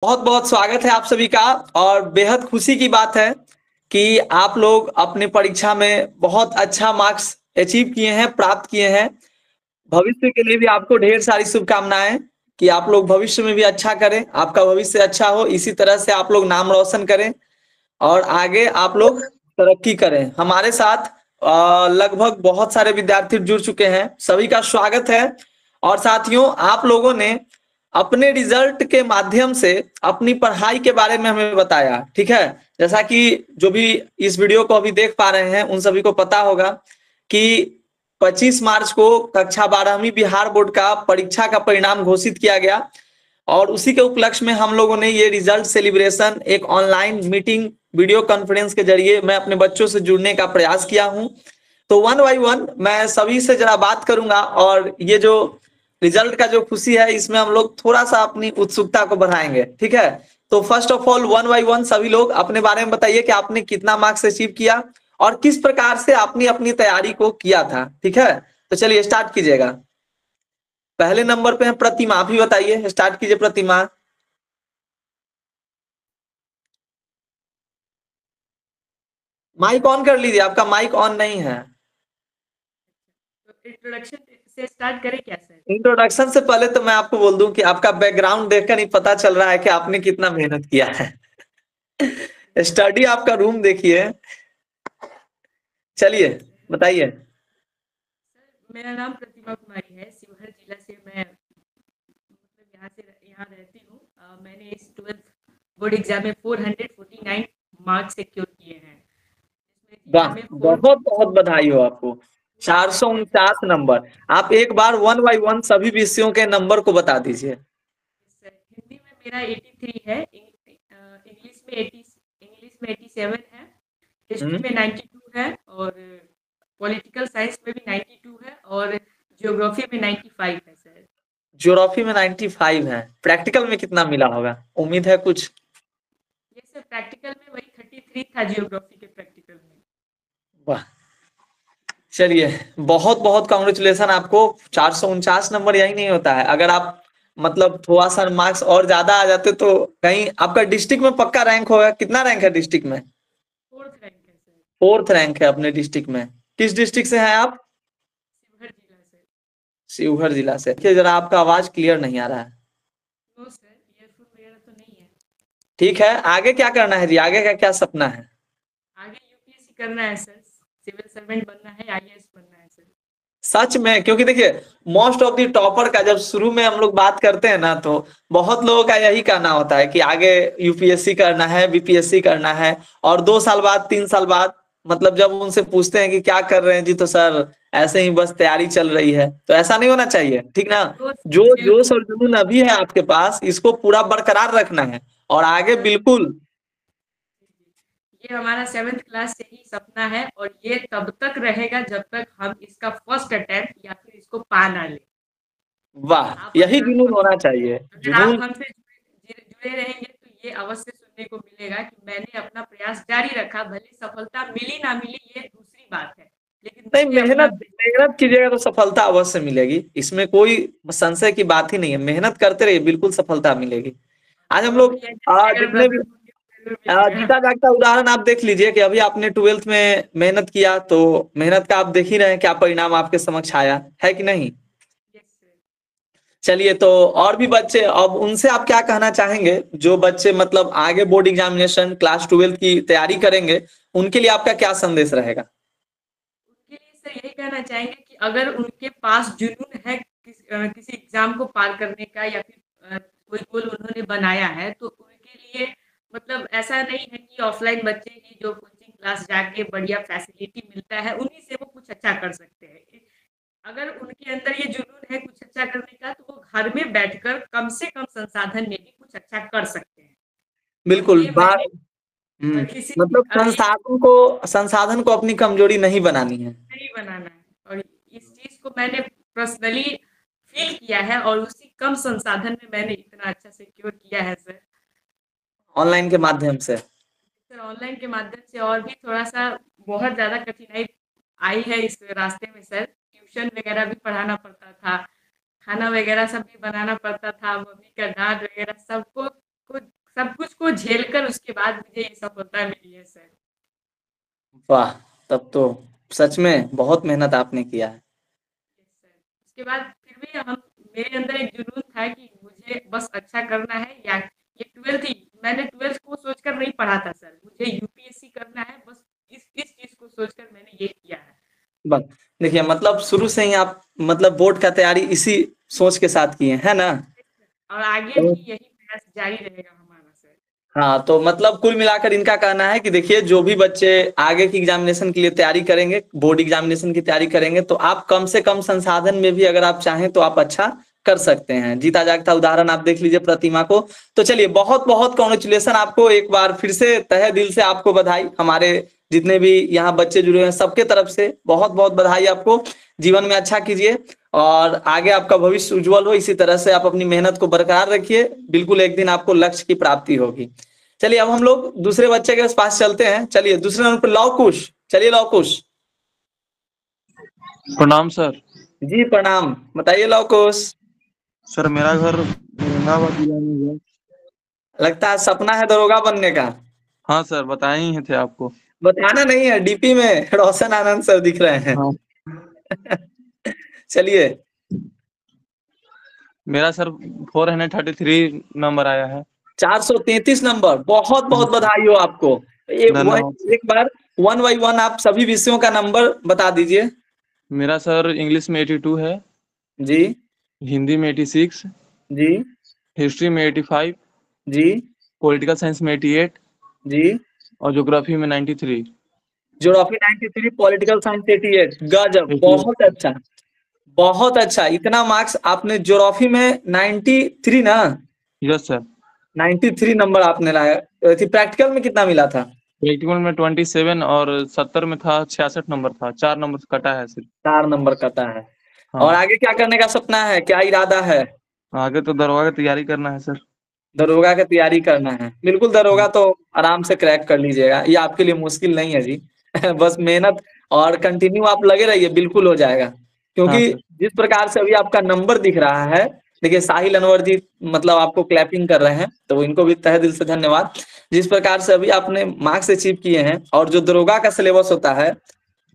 बहुत बहुत स्वागत है आप सभी का। और बेहद खुशी की बात है कि आप लोग अपने परीक्षा में बहुत अच्छा मार्क्स अचीव किए हैं, प्राप्त किए हैं। भविष्य के लिए भी आपको ढेर सारी शुभकामनाएं कि आप लोग भविष्य में भी अच्छा करें, आपका भविष्य अच्छा हो, इसी तरह से आप लोग नाम रोशन करें और आगे आप लोग तरक्की करें। हमारे साथ लगभग बहुत सारे विद्यार्थी जुड़ चुके हैं, सभी का स्वागत है। और साथियों, आप लोगों ने अपने रिजल्ट के माध्यम से अपनी पढ़ाई के बारे में हमें बताया, ठीक है। जैसा कि जो भी इस वीडियो को अभी देख पा रहे हैं उन सभी को पता होगा कि 25 मार्च को कक्षा 12वीं बिहार बोर्ड का परीक्षा का परिणाम घोषित किया गया और उसी के उपलक्ष्य में हम लोगों ने ये रिजल्ट सेलिब्रेशन एक ऑनलाइन मीटिंग वीडियो कॉन्फ्रेंस के जरिए मैं अपने बच्चों से जुड़ने का प्रयास किया हूं। तो वन बाई वन मैं सभी से जरा बात करूंगा और ये जो रिजल्ट का जो खुशी है इसमें हम लोग थोड़ा सा अपनी उत्सुकता को बढ़ाएंगे, ठीक है। तो first of all one by one सभी लोग अपने बारे में बताइए कि आपने कितना मार्क्स अचीव किया और किस प्रकार से आपने अपनी तैयारी को किया था, ठीक है। तो चलिए स्टार्ट कीजिएगा। पहले नंबर पे है प्रतिमा, आप ही बताइए, स्टार्ट कीजिए प्रतिमा। माइक ऑन कर लीजिए, आपका माइक ऑन नहीं है। तो इंट्रोडक्शन से स्टार्ट करें क्या सर? इंट्रोडक्शन से पहले तो मैं आपको बोल दूं कि आपका बैकग्राउंड देखकर ही पता चल रहा है कि आपने कितना मेहनत किया है। स्टडी आपका रूम देखिए। चलिए बताइए। सर मेरा नाम प्रतिमा कुमारी है, शिवहर जिला से मैं मतलब यहाँ रहती हूँ। मैंने इस 12th बोर्ड एग्जाम में 449 मार्क्स सिक्योर किए हैं, जिसमें वाह, जिला में फोर। बहुत बहुत बधाई हो आपको। 449 नंबर। आप एक बार वन बाई वन सभी विषयों के नंबर को बता दीजिए। हिंदी में मेरा 83 है, इंग्लिश में 87 है, हिस्ट्री हम्म। में 92 है और पॉलिटिकल साइंस में भी 92 है और ज्योग्राफी में 95 है सर। ज्योग्राफी में 95 है। प्रैक्टिकल में कितना मिला होगा, उम्मीद है कुछ? ये सर प्रैक्टिकल में वही 33 था, जियोग्राफी के प्रैक्टिकल में। वाह, चलिए बहुत बहुत कांग्रेचुलेशन आपको। 449 नंबर यही नहीं होता है, अगर आप मतलब थोड़ा सा मार्क्स और ज्यादा आ जाते तो कहीं आपका डिस्ट्रिक्ट में पक्का रैंक होगा। कितना रैंक है डिस्ट्रिक्ट में? फोर्थ रैंक है सर। फोर्थ रैंक है अपने डिस्ट्रिक्ट में। किस डिस्ट्रिक्ट से हैं आप? शिवहर जिला से। शिवहर जिला से। देखिए जरा आपका आवाज क्लियर नहीं आ रहा है। नो सर, ईयरफोन वगैरह तो नहीं है। ठीक है, आगे क्या करना है जी, आगे का क्या सपना है? आगे यूपीएससी करना है सर, सिविल सर्वेंट बनना है, आईएएस बनना है सर। सच में, क्योंकि देखिए मोस्ट ऑफ द टॉपर का जब शुरू में हम लोग बात करते हैं ना तो बहुत लोगों का यही कहना होता है कि आगे यूपीएससी करना है, बीपीएससी करना है। और 2 साल बाद 3 साल बाद मतलब जब उनसे पूछते हैं कि क्या कर रहे हैं जी, तो सर ऐसे ही बस तैयारी चल रही है। तो ऐसा नहीं होना चाहिए, ठीक ना। तो जो जोश बिल्कुल। और जुनून अभी है आपके पास इसको पूरा बरकरार रखना है और आगे सर बिल्कुल। ये हमारा 7th क्लास से ही सपना है और ये तब तक रहेगा जब तक हम इसका फर्स्ट अटेम्प्ट या फिर इसको पा ना ले। वाह, आप यही अगर जुनून हम होना चाहिए, अगर आप जुनून। हमसे जुड़े रहेंगे तो ये अवश्य सुनने को मिलेगा कि मैंने अपना प्रयास जारी रखा, भले सफलता मिली ना मिली ये दूसरी बात है, लेकिन नहीं, मैंने अपना मेहनत मेहनत कीजिएगा तो सफलता अवश्य मिलेगी, इसमें कोई संशय की बात ही नहीं है। मेहनत करते रहिए, बिल्कुल सफलता मिलेगी। आज हम तो लोग अभी एचएस के अगर जितने भी ब्रदर होंगे तो जरूर मिलेगा। जीता जागता उदाहरण आप देख लीजिए कि अभी आपने 12th में मेहनत किया तो मेहनत का आप देख ही रहे हैं क्या परिणाम आपके समक्ष आया है कि नहीं। Yes sir. चलिए, तो और भी बच्चे, अब उनसे आप क्या कहना चाहेंगे जो बच्चे मतलब आगे बोर्ड एग्जामिनेशन क्लास 12th की तैयारी करेंगे, उनके लिए आपका क्या संदेश रहेगा? उनके लिए सर यही कहना चाहेंगे कि अगर उनके पास जुनून है किसी एग्जाम को पार करने का या फिर कोई गोल उन्होंने बनाया है, तो उनके लिए मतलब ऐसा नहीं है कि ऑफलाइन बच्चे ही जो कोचिंग क्लास जाके बढ़िया फैसिलिटी मिलता है उन्हीं से वो कुछ अच्छा कर सकते हैं। अगर उनके अंदर ये जुनून है कुछ अच्छा करने का, तो वो घर में बैठकर कम से कम संसाधन में भी कुछ अच्छा कर सकते हैं। और बिल्कुल ये बात। मैंने हम्म। किसी मतलब ये संसाधन को अपनी कमजोरी नहीं बनानी है। नहीं बनाना है, और इस चीज को मैंने पर्सनली फील किया है और उसी कम संसाधन में मैंने इतना अच्छा सिक्योर किया है सर। ऑनलाइन के माध्यम से। सर ऑनलाइन के माध्यम से और भी थोड़ा सा बहुत ज़्यादा कठिनाई आई है इस रास्ते में सर। ट्यूशन वगैरह भी पढ़ाना पड़ता था, खाना वगैरह सब भी बनाना पड़ता था, मम्मी का डांट वगैरह सबको सब कुछ को झेलकर उसके बाद मुझे ये सफलता मिली है सर। वाह! तब तो सच में बहुत मेहनत आपने किया है। सर उसके बाद फिर भी हम मेरे अंदर एक जुनून था कि मुझे बस अच्छा करना है, या ये 12th ही मैंने 12th को सोचकर नहीं पढ़ा था सर, मुझे यूपीएससी करना है, बस इस चीज़ को सोचकर मैंने ये किया है। बस देखिए मतलब शुरू से ही आप मतलब बोर्ड का तैयारी इसी सोच के साथ किए, है ना? और आगे तो भी यही प्रयास जारी रहेगा हमारा सर। हाँ, तो मतलब कुल मिलाकर इनका कहना है कि देखिए जो भी बच्चे आगे की एग्जामिनेशन के लिए तैयारी करेंगे, बोर्ड एग्जामिनेशन की तैयारी करेंगे, तो आप कम से कम संसाधन में भी अगर आप चाहें तो आप अच्छा कर सकते हैं। जीता जागता उदाहरण आप देख लीजिए प्रतिमा को। तो चलिए बहुत-बहुत कांग्रेचुलेशन आपको, एक बार फिर से तहे दिल से आपको बधाई। हमारे जितने भी यहाँ बच्चे जुड़े हैं सबके तरफ से बहुत-बहुत बधाई आपको। जीवन में अच्छा कीजिए और आगे आपका भविष्य उज्जवल हो। इसी तरह से आप अपनी मेहनत को बरकरार रखिए, बिल्कुल एक दिन आपको लक्ष्य की प्राप्ति होगी। चलिए अब हम लोग दूसरे बच्चे के पास चलते हैं। चलिए दूसरे नंबर पर लवकुश। चलिए लवकुश। प्रणाम सर। जी प्रणाम। बताइए लवकुश। सर मेरा घर औरंगाबाद जिला में है। लगता है सपना है दरोगा बनने का। हाँ सर, बताए ही थे आपको। बताना नहीं है, डीपी में रोशन आनंद सर दिख रहे हैं। हाँ। चलिए। मेरा सर 433 नंबर आया है। 433 नंबर, बहुत बहुत बधाई हो आपको। धन्यवाद। एक बार 1 बाई 1 आप सभी विषयों का नंबर बता दीजिए। मेरा सर इंग्लिश में 82 है, जी हिंदी में 86, जी हिस्ट्री में 85, जी पॉलिटिकल साइंस में 88 जी। और ज्योग्राफी में 93। Geography 93, political science 88। गजब, 88। बहुत अच्छा बहुत अच्छा। इतना मार्क्स आपने ज्योग्राफी में 93 ना? Yes sir. 93 नंबर आपने लाया। प्रैक्टिकल में कितना मिला था? प्रैक्टिकल में 27 और 70 में था 66 नंबर था, 4 नंबर कटा है सिर्फ। 4 नंबर कटा है। और हाँ। आगे क्या करने का सपना है, क्या इरादा है? आगे तो दरोगा की तैयारी करना है सर। दरोगा की तैयारी करना है। बिल्कुल, दरोगा तो आराम से क्रैक कर लीजिएगा, ये आपके लिए मुश्किल नहीं है जी। बस मेहनत और कंटिन्यू आप लगे रहिए, बिल्कुल हो जाएगा। हाँ क्योंकि सर। जिस प्रकार से अभी आपका नंबर दिख रहा है, देखिए साहिल अनवर जी मतलब आपको क्लैपिंग कर रहे हैं, तो इनको भी तहे दिल से धन्यवाद। जिस प्रकार से अभी आपने मार्क्स अचीव किए हैं और जो दरोगा का सिलेबस होता है हाँ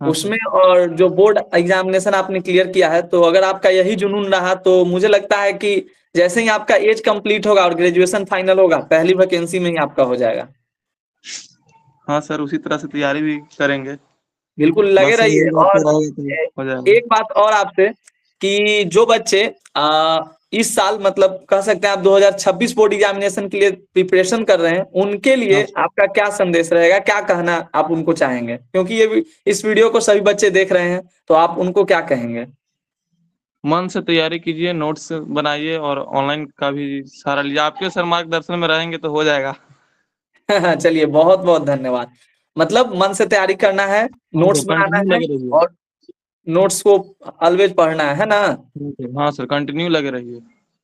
सर। उसमें, और जो बोर्ड एग्जामिनेशन आपने क्लियर किया है, तो अगर आपका यही जुनून रहा तो मुझे लगता है कि जैसे ही आपका एज कंप्लीट होगा और ग्रेजुएशन फाइनल होगा, पहली वैकेंसी में ही आपका हो जाएगा। हाँ सर, उसी तरह से तैयारी भी करेंगे। बिल्कुल लगे बस रहिए। यही रहता और रहेगा तो हो जाएगा। एक बात और आपसे कि जो बच्चे इस साल मतलब कह सकते हैं आप 2026 बोर्ड एग्जामिनेशन के लिए प्रिपरेशन कर रहे हैं, उनके लिए हाँ सर। आपका क्या संदेश रहेगा, क्या कहना आप उनको चाहेंगे? क्योंकि इस वीडियो को सभी बच्चे देख रहे हैं, तो आप उनको क्या कहेंगे? मन से तैयारी कीजिए, नोट्स बनाइए और ऑनलाइन का भी सहारा लीजिए। आपके सर मार्गदर्शन में रहेंगे तो हो जाएगा। चलिए बहुत बहुत धन्यवाद। मतलब मन से तैयारी करना है, हाँ सर, नोट्स बनाना कंटिन्यू है लगे रहिए। और नोट्स को ऑलवेज पढ़ना है ना? हाँ सर, कंटिन्यू लगे रहिए।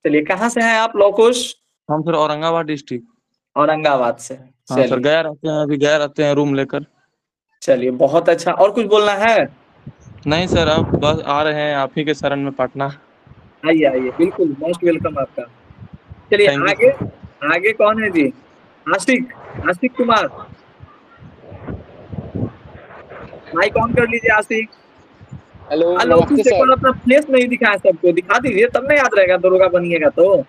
चलिए, कहाँ से हैं आप लवकुश? हम सर औरंगाबाद डिस्ट्रिक्ट। औरंगाबाद से। हाँ सर, चलिए गया रहते हैं, अभी गया रहते हैं रूम लेकर। चलिए बहुत अच्छा। और कुछ बोलना है? नहीं सर, अब बस आ रहे हैं आप ही के शरण में पटना। आइए आइए, बिल्कुल मोस्ट वेलकम आपका। चलिए थैंक यू आगे। सर। आगे कौन है जी? आशिक। आशिक कुमार। माइक ऑन कर लीजिए आशिक। हेलो, लवकुश नमस्ते एक सर। बार अपना फेस नहीं दिखाया सबको, दिखा दीजिए तब ना याद रहेगा, दरोगा बनिएगा तो।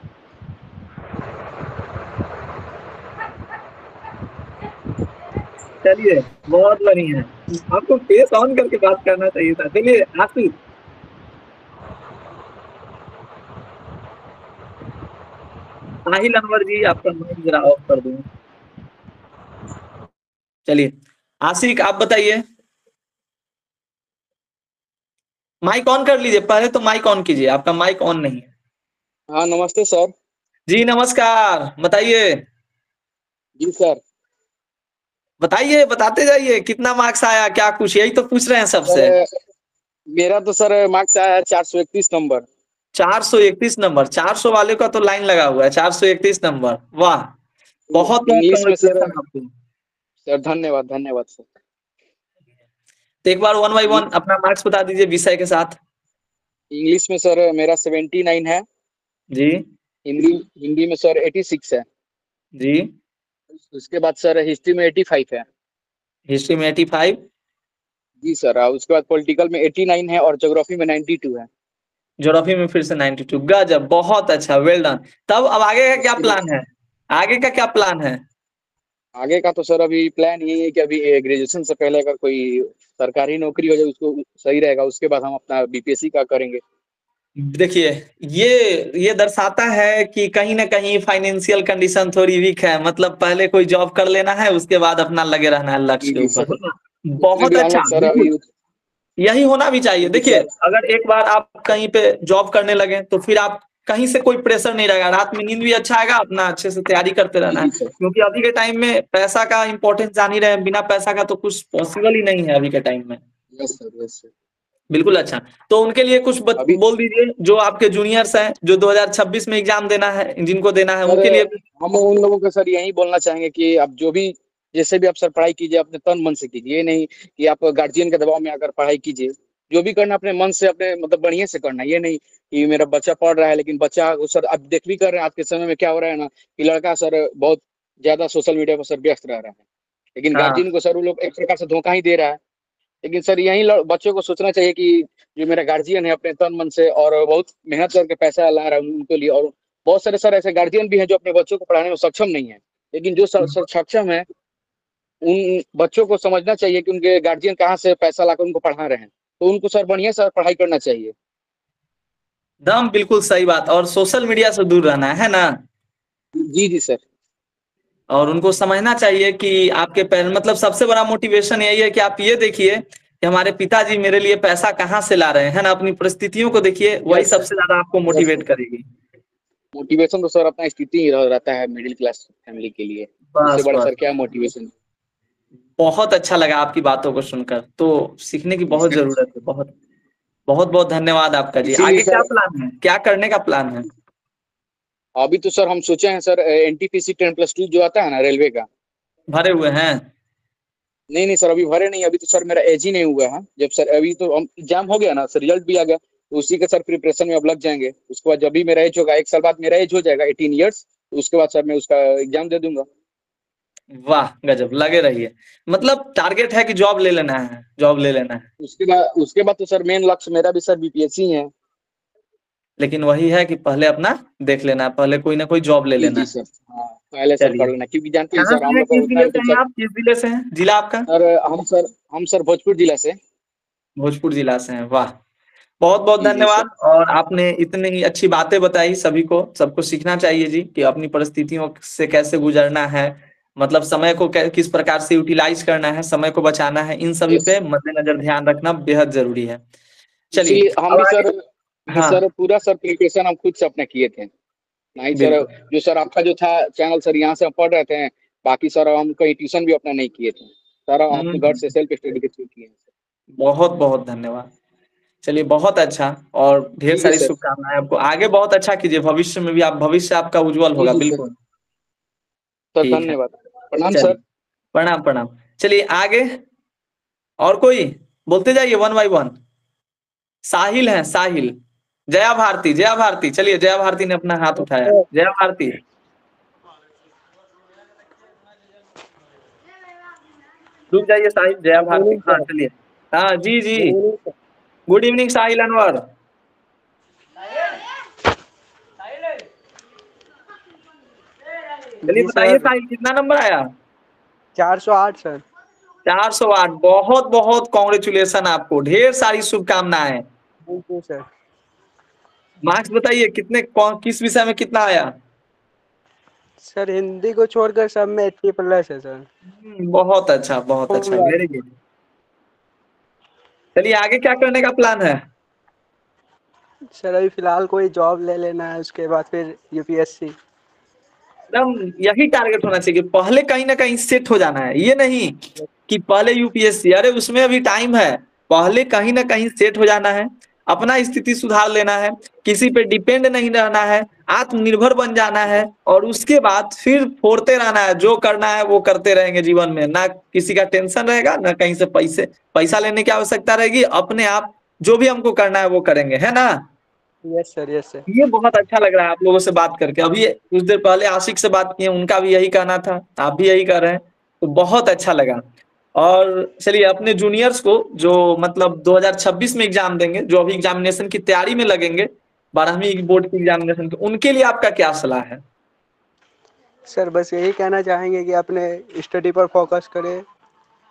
चलिए बहुत बढ़िया है, आपको फेस ऑन करके बात करना चाहिए था। चलिए आशिक। साहिल अनवर जी आपका माइक जरा ऑफ कर दूं। चलिए आशिक आप बताइए। माइक ऑन कर लीजिए, पहले तो माइक ऑन कीजिए, आपका माइक ऑन नहीं है। हाँ, नमस्ते सर। जी नमस्कार, बताइए। जी सर। बताइए, बताते जाइए, कितना मार्क्स आया, क्या कुछ, यही तो पूछ रहे हैं सबसे। सर मेरा तो सर मार्क्स आया है 431 नंबर। 431 नंबर, 400 वाले का तो लाइन लगा हुआ है। 431 नंबर, वाह! बहुत बहुत इंग्लिश में सर। कांग्रेचुलेशन आपको। सर धन्यवाद, धन्यवाद सर। तो एक बार 1 बाई 1 अपना मार्क्स बता दीजिए विषय के साथ। इंग्लिश में सर मेरा 79 है। जी हिंदी हिंदी में सर 86 है। जी। उसके बाद सर हिस्ट्री में 85 है। हिस्ट्री में 85। जी सर, उसके बाद पॉलिटिकल में 89 है और ज्योग्राफी में 92 है। ज्योग्राफी में फिर से 92। गजब, बहुत अच्छा, वेल डन। तब अब आगे का क्या उसके बाद प्लान है? आगे का क्या प्लान है? आगे का तो सर अभी प्लान यही है कि अभी ग्रेजुएशन से पहले अगर कोई सरकारी नौकरी हो जाए उसको सही रहेगा, उसके बाद हम अपना बीपीएससी का करेंगे। देखिए, ये दर्शाता है कि कहीं ना कहीं फाइनेंशियल कंडीशन थोड़ी वीक है। मतलब पहले कोई जॉब कर लेना है, उसके बाद अपना लगे रहना है लक्ष्य जी के जी ऊपर। सर, उसमें बहुत भी हम अच्छा, लोग सर बिल्कुल अभी। यही होना भी चाहिए। जी देखिए, सर। अगर एक बार आप कहीं पे जॉब करने लगे तो फिर आप कहीं से कोई प्रेशर नहीं रहेगा, रात में नींद भी अच्छा आएगा, अपना अच्छे से तैयारी करते जी रहना है। जी सर। क्योंकि अभी के टाइम में पैसा का इंपॉर्टेंस जान ही रहे हैं, बिना पैसा का तो कुछ पॉसिबल ही नहीं है अभी के टाइम में। Yes sir, yes sir. बिल्कुल अच्छा। तो उनके लिए कुछ अभी बोल दीजिए, जो आपके जूनियर्स हैं, जो 2026 में एग्जाम देना है, जिनको देना है, सर उनके लिए। हम उन लोगों को सर यही बोलना चाहेंगे कि आप जो भी जैसे भी आप सर पढ़ाई कीजिए अपने तन मन से कीजिए, ये नहीं कि आप गार्जियन के दबाव में आकर पढ़ाई कीजिए। जो भी करना अपने मन से, अपने मतलब बढ़िया से करना, ये नहीं कि मेरा बच्चा पढ़ रहा है लेकिन बच्चा सर आप देख भी कर रहे हैं आज के समय में क्या हो रहा है ना, कि लड़का सर बहुत ज्यादा सोशल मीडिया पर सर व्यस्त रह रहा है, लेकिन हाँ, गार्जियन को सर वो लोग एक प्रकार से धोखा ही दे रहा है। लेकिन सर यही बच्चों को सोचना चाहिए कि जो मेरा गार्जियन है अपने तन मन से और बहुत मेहनत करके पैसा ला रहा है उनके लिए, और बहुत सारे सर ऐसे गार्जियन भी हैं जो अपने बच्चों को पढ़ाने में सक्षम नहीं है, लेकिन जो सर सक्षम है उन बच्चों को समझना चाहिए कि उनके गार्जियन कहाँ से पैसा लाकर उनको पढ़ा रहे हैं, तो उनको सर बढ़िया से पढ़ाई करना चाहिए। दम बिल्कुल सही बात। और सोशल मीडिया से दूर रहना है ना। जी जी सर। और उनको समझना चाहिए कि आपके मतलब सबसे बड़ा मोटिवेशन यही है कि आप ये देखिए कि हमारे पिताजी मेरे लिए पैसा कहाँ से ला रहे हैं, है ना। अपनी परिस्थितियों को देखिए, वही यस सबसे ज्यादा आपको यस मोटिवेट सर। करेगी। मोटिवेशन तो सर अपना स्थिति ही रहता है मिडिल क्लास फैमिली के लिए, उससे बस बड़ा बस, सर क्या मोटिवेशन। बहुत अच्छा लगा आपकी बातों को सुनकर। तो सीखने की बहुत जरूरत है, बहुत बहुत बहुत धन्यवाद आपका जी। इसीलिए आगे क्या सर प्लान है, क्या करने का प्लान है? अभी तो सर हम सोचे हैं सर एनटीपीसी 10+2 जो आता है ना रेलवे का। भरे हुए हैं? नहीं नहीं सर, अभी भरे नहीं, अभी तो सर मेरा एज ही नहीं हुआ है। जब सर अभी तो हम एग्जाम हो गया ना सर, रिजल्ट भी आ गया, तो उसी के सर प्रिपरेशन में अब लग जाएंगे। उसके बाद जब भी मेरा एज होगा, 1 साल बाद मेरा एज हो जाएगा 18 ईयर्स, तो उसके बाद सर मैं उसका एग्जाम दे दूंगा। वाह गजब, लगे रहिए। मतलब टारगेट है कि जॉब ले लेना है, जॉब ले लेना है। उसके बाद तो सर मेन लक्ष्य मेरा भी सर बीपीएससी है। लेकिन वही है कि पहले अपना देख लेना है, पहले कोई ना कोई जॉब ले जी लेना जी है। सर। हाँ, पहले सर चलिए, पढ़ लेना, क्योंकि जानते हैं कहाँ सर से हम हैं, लोग का किस होता जिले है से जब हैं सर। आप, किस जिले से हैं, जिला आपका? सर हम सर भोजपुर जिला से। भोजपुर जिला से हैं, वाह। बहुत बहुत जी जी सर। धन्यवाद। और आपने इतनी अच्छी बातें बताई, सभी को, सबको सीखना चाहिए जी कि अपनी परिस्थितियों से कैसे गुजरना है। मतलब समय को किस प्रकार से यूटिलाइज करना है, समय को बचाना है, इन सभी यस। पे मद्देनजर ध्यान रखना बेहद जरूरी है। चलिए, इसीलिए हम अब भी आगे। सर, ये हाँ, सर पूरा सर प्रिपरेशन हम खुद से अपने किए थे। नहीं सर, बिल्कुल। जो सर आपका जो था चैनल सर, यहाँ से हम पढ़ रहे थे, बाकी सर हम कहीं ट्यूशन भी अपना नहीं किए थे सर, हम अपने घर से हम्म, सेल्फ स्टडी के थ्रू किए हैं। बहुत बहुत धन्यवाद। चलिए, बहुत अच्छा। और ढेर ठीक है सारी सर। शुभकामनाएं आपको, आगे बहुत अच्छा कीजिए, भविष्य में भी आप, भविष्य आपका उज्जवल जी होगा, जी सर। बिल्कुल। सर ठीक है, धन्यवाद। प्रणाम चलिए, सर। प्रणाम प्रणाम। चलिए आगे, और कोई बोलते जाइए वन बाय वन। साहिल है, साहिल। जया भारती, जया भारती, चलिए, जया भारती ने अपना हाथ उठाया। जया भारती, रुक जाइए साहिल, जया भारती, हाँ चलिए। हाँ जी जी। गुड इवनिंग साहिल अनवर। चलिए जी बताइए सर। साहिल, कितना नंबर आया? 408 सर। 408। बहुत बहुत कॉन्ग्रेचुलेशन आपको, ढेर सारी शुभकामनाएं। Thank you sir. मार्क्स बताइए, कितने किस विषय में कितना आया? सर हिंदी को छोड़कर सब में 80+ है सर। बहुत अच्छा, बहुत अच्छा, वेरी गुड। चलिए, आगे क्या करने का प्लान है? सर अभी फिलहाल कोई जॉब ले लेना है, उसके बाद फिर यूपीएससी। एकदम यही टारगेट होना चाहिए, पहले कहीं ना कहीं सेट हो जाना है। ये नहीं कि पहले यूपीएससी, अरे उसमें अभी टाइम है। पहले कहीं ना कहीं सेट हो जाना है, अपना स्थिति सुधार लेना है, किसी पे डिपेंड नहीं रहना है, आत्मनिर्भर बन जाना है। और उसके बाद फिर फोड़ते रहना है, जो करना है वो करते रहेंगे जीवन में। ना किसी का टेंशन रहेगा, ना कहीं से पैसा लेने की आवश्यकता रहेगी। अपने आप जो भी हमको करना है वो करेंगे, है ना। Yes sir, yes sir. ये बहुत अच्छा लग रहा है आप लोगों से बात करके। अभी कुछ देर पहले आशिक से बात किए, उनका भी यही कहना था, आप भी यही कह रहे हैं, तो बहुत अच्छा लगा। और चलिए अपने जूनियर्स को जो मतलब 2026 में एग्जाम देंगे, जो अभी एग्जामिनेशन की तैयारी में लगेंगे 12वीं बोर्ड की एग्जामिनेशन की, उनके लिए आपका क्या सलाह है? सर बस यही कहना चाहेंगे कि अपने स्टडी पर फोकस करें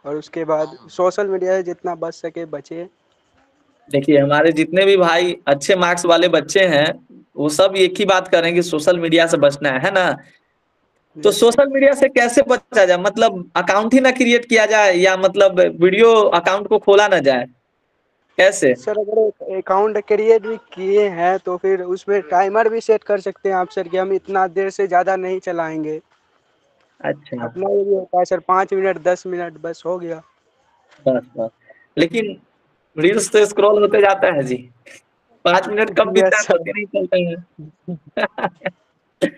और उसके बाद सोशल मीडिया से जितना बच सके बचे। देखिए हमारे जितने भी भाई अच्छे मार्क्स वाले बच्चे हैं, वो सब एक ही बात कर रहे हैं कि सोशल मीडिया से बचना है ना। तो यस सर। सोशल मीडिया से कैसे बचा जाए? मतलब अकाउंट ही ना क्रिएट किया जाए, या मतलब वीडियो अकाउंट को खोला ना जाए, कैसे? सर अगर अकाउंट क्रिएट भी किए हैं तो फिर उसमें टाइमर भी सेट कर सकते हैं आप सर, कि हम इतना देर से ज़्यादा नहीं चलाएंगे। अच्छा, अपना ये भी होता है सर, 5 मिनट 10 मिनट बस हो गया। बस बस। लेकिन रील्स तो स्क्रॉल होते जाता है जी, 5 मिनट कब बीतता है यस पता सर। नहीं चलता है।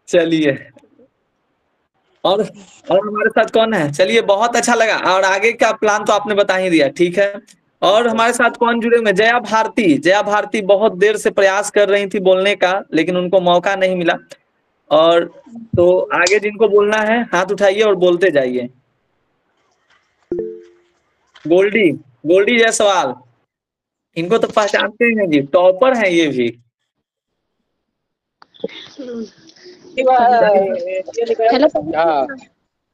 चलिए, और हमारे साथ कौन है? चलिए बहुत अच्छा लगा, और आगे का प्लान तो आपने बता ही दिया, ठीक है। और हमारे साथ कौन जुड़े हुए? जया भारती। जया भारती बहुत देर से प्रयास कर रही थी बोलने का, लेकिन उनको मौका नहीं मिला। और तो आगे जिनको बोलना है हाथ उठाइए और बोलते जाइए। गोल्डी, गोल्डी जायसवाल, इनको तो पहचानते हैं जी, टॉपर हैं ये भी। हेलो।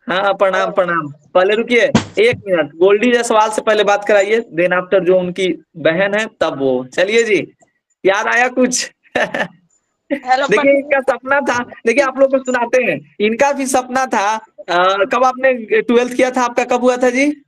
हाँ हाँ प्रणाम प्रणाम। पहले रुकिए 1 मिनट, गोल्डी जायसवाल से पहले बात कराइए, देन आफ्टर जो उनकी बहन है तब वो। चलिए जी, याद आया कुछ? हेलो। देखिए इनका सपना था, देखिए आप लोग को सुनाते हैं, इनका भी सपना था। कब आपने 12th किया था? आपका कब हुआ था जी?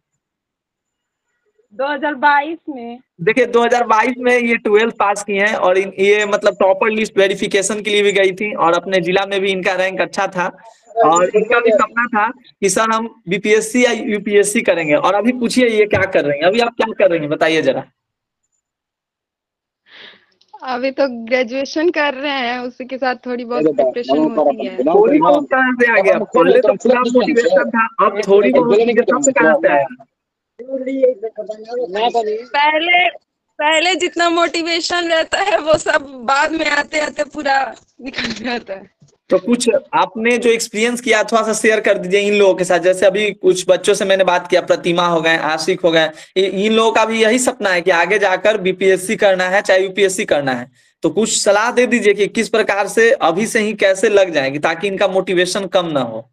2022 में। देखिए 2022 में ये 12th पास की हैं, और ये मतलब टॉपर लिस्ट वेरिफिकेशन के लिए भी गई थी, और अपने जिला में भी इनका रैंक अच्छा था। और इनका भी सपना था कि सर हम बीपीएससी या यूपीएससी करेंगे। और अभी पूछिए ये क्या कर रही हैं? अभी आप क्या कर रही हैं बताइए जरा। अभी तो ग्रेजुएशन कर रहे हैं, उसी के साथ थोड़ी बहुत प्रिपरेशन होती है। थोड़ी बहुत कहाँ से आ गया? पहले तो पूरा मोटिवेशन था, अब थोड़ी बहुत ये सब कहाँ से आया? पहले पहले जितना मोटिवेशन रहता है वो सब बाद में आते आते पूरा निकल जाता है। तो कुछ आपने जो एक्सपीरियंस किया थोड़ा सा शेयर कर दीजिए इन लोगों के साथ। जैसे अभी कुछ बच्चों से मैंने बात किया, प्रतिमा हो गए, आशिक हो गए, इन लोगों का भी यही सपना है कि आगे जाकर बीपीएससी करना है चाहे यूपीएससी करना है। तो कुछ सलाह दे दीजिए कि किस प्रकार से अभी से ही कैसे लग जाएंगे ताकि इनका मोटिवेशन कम ना हो।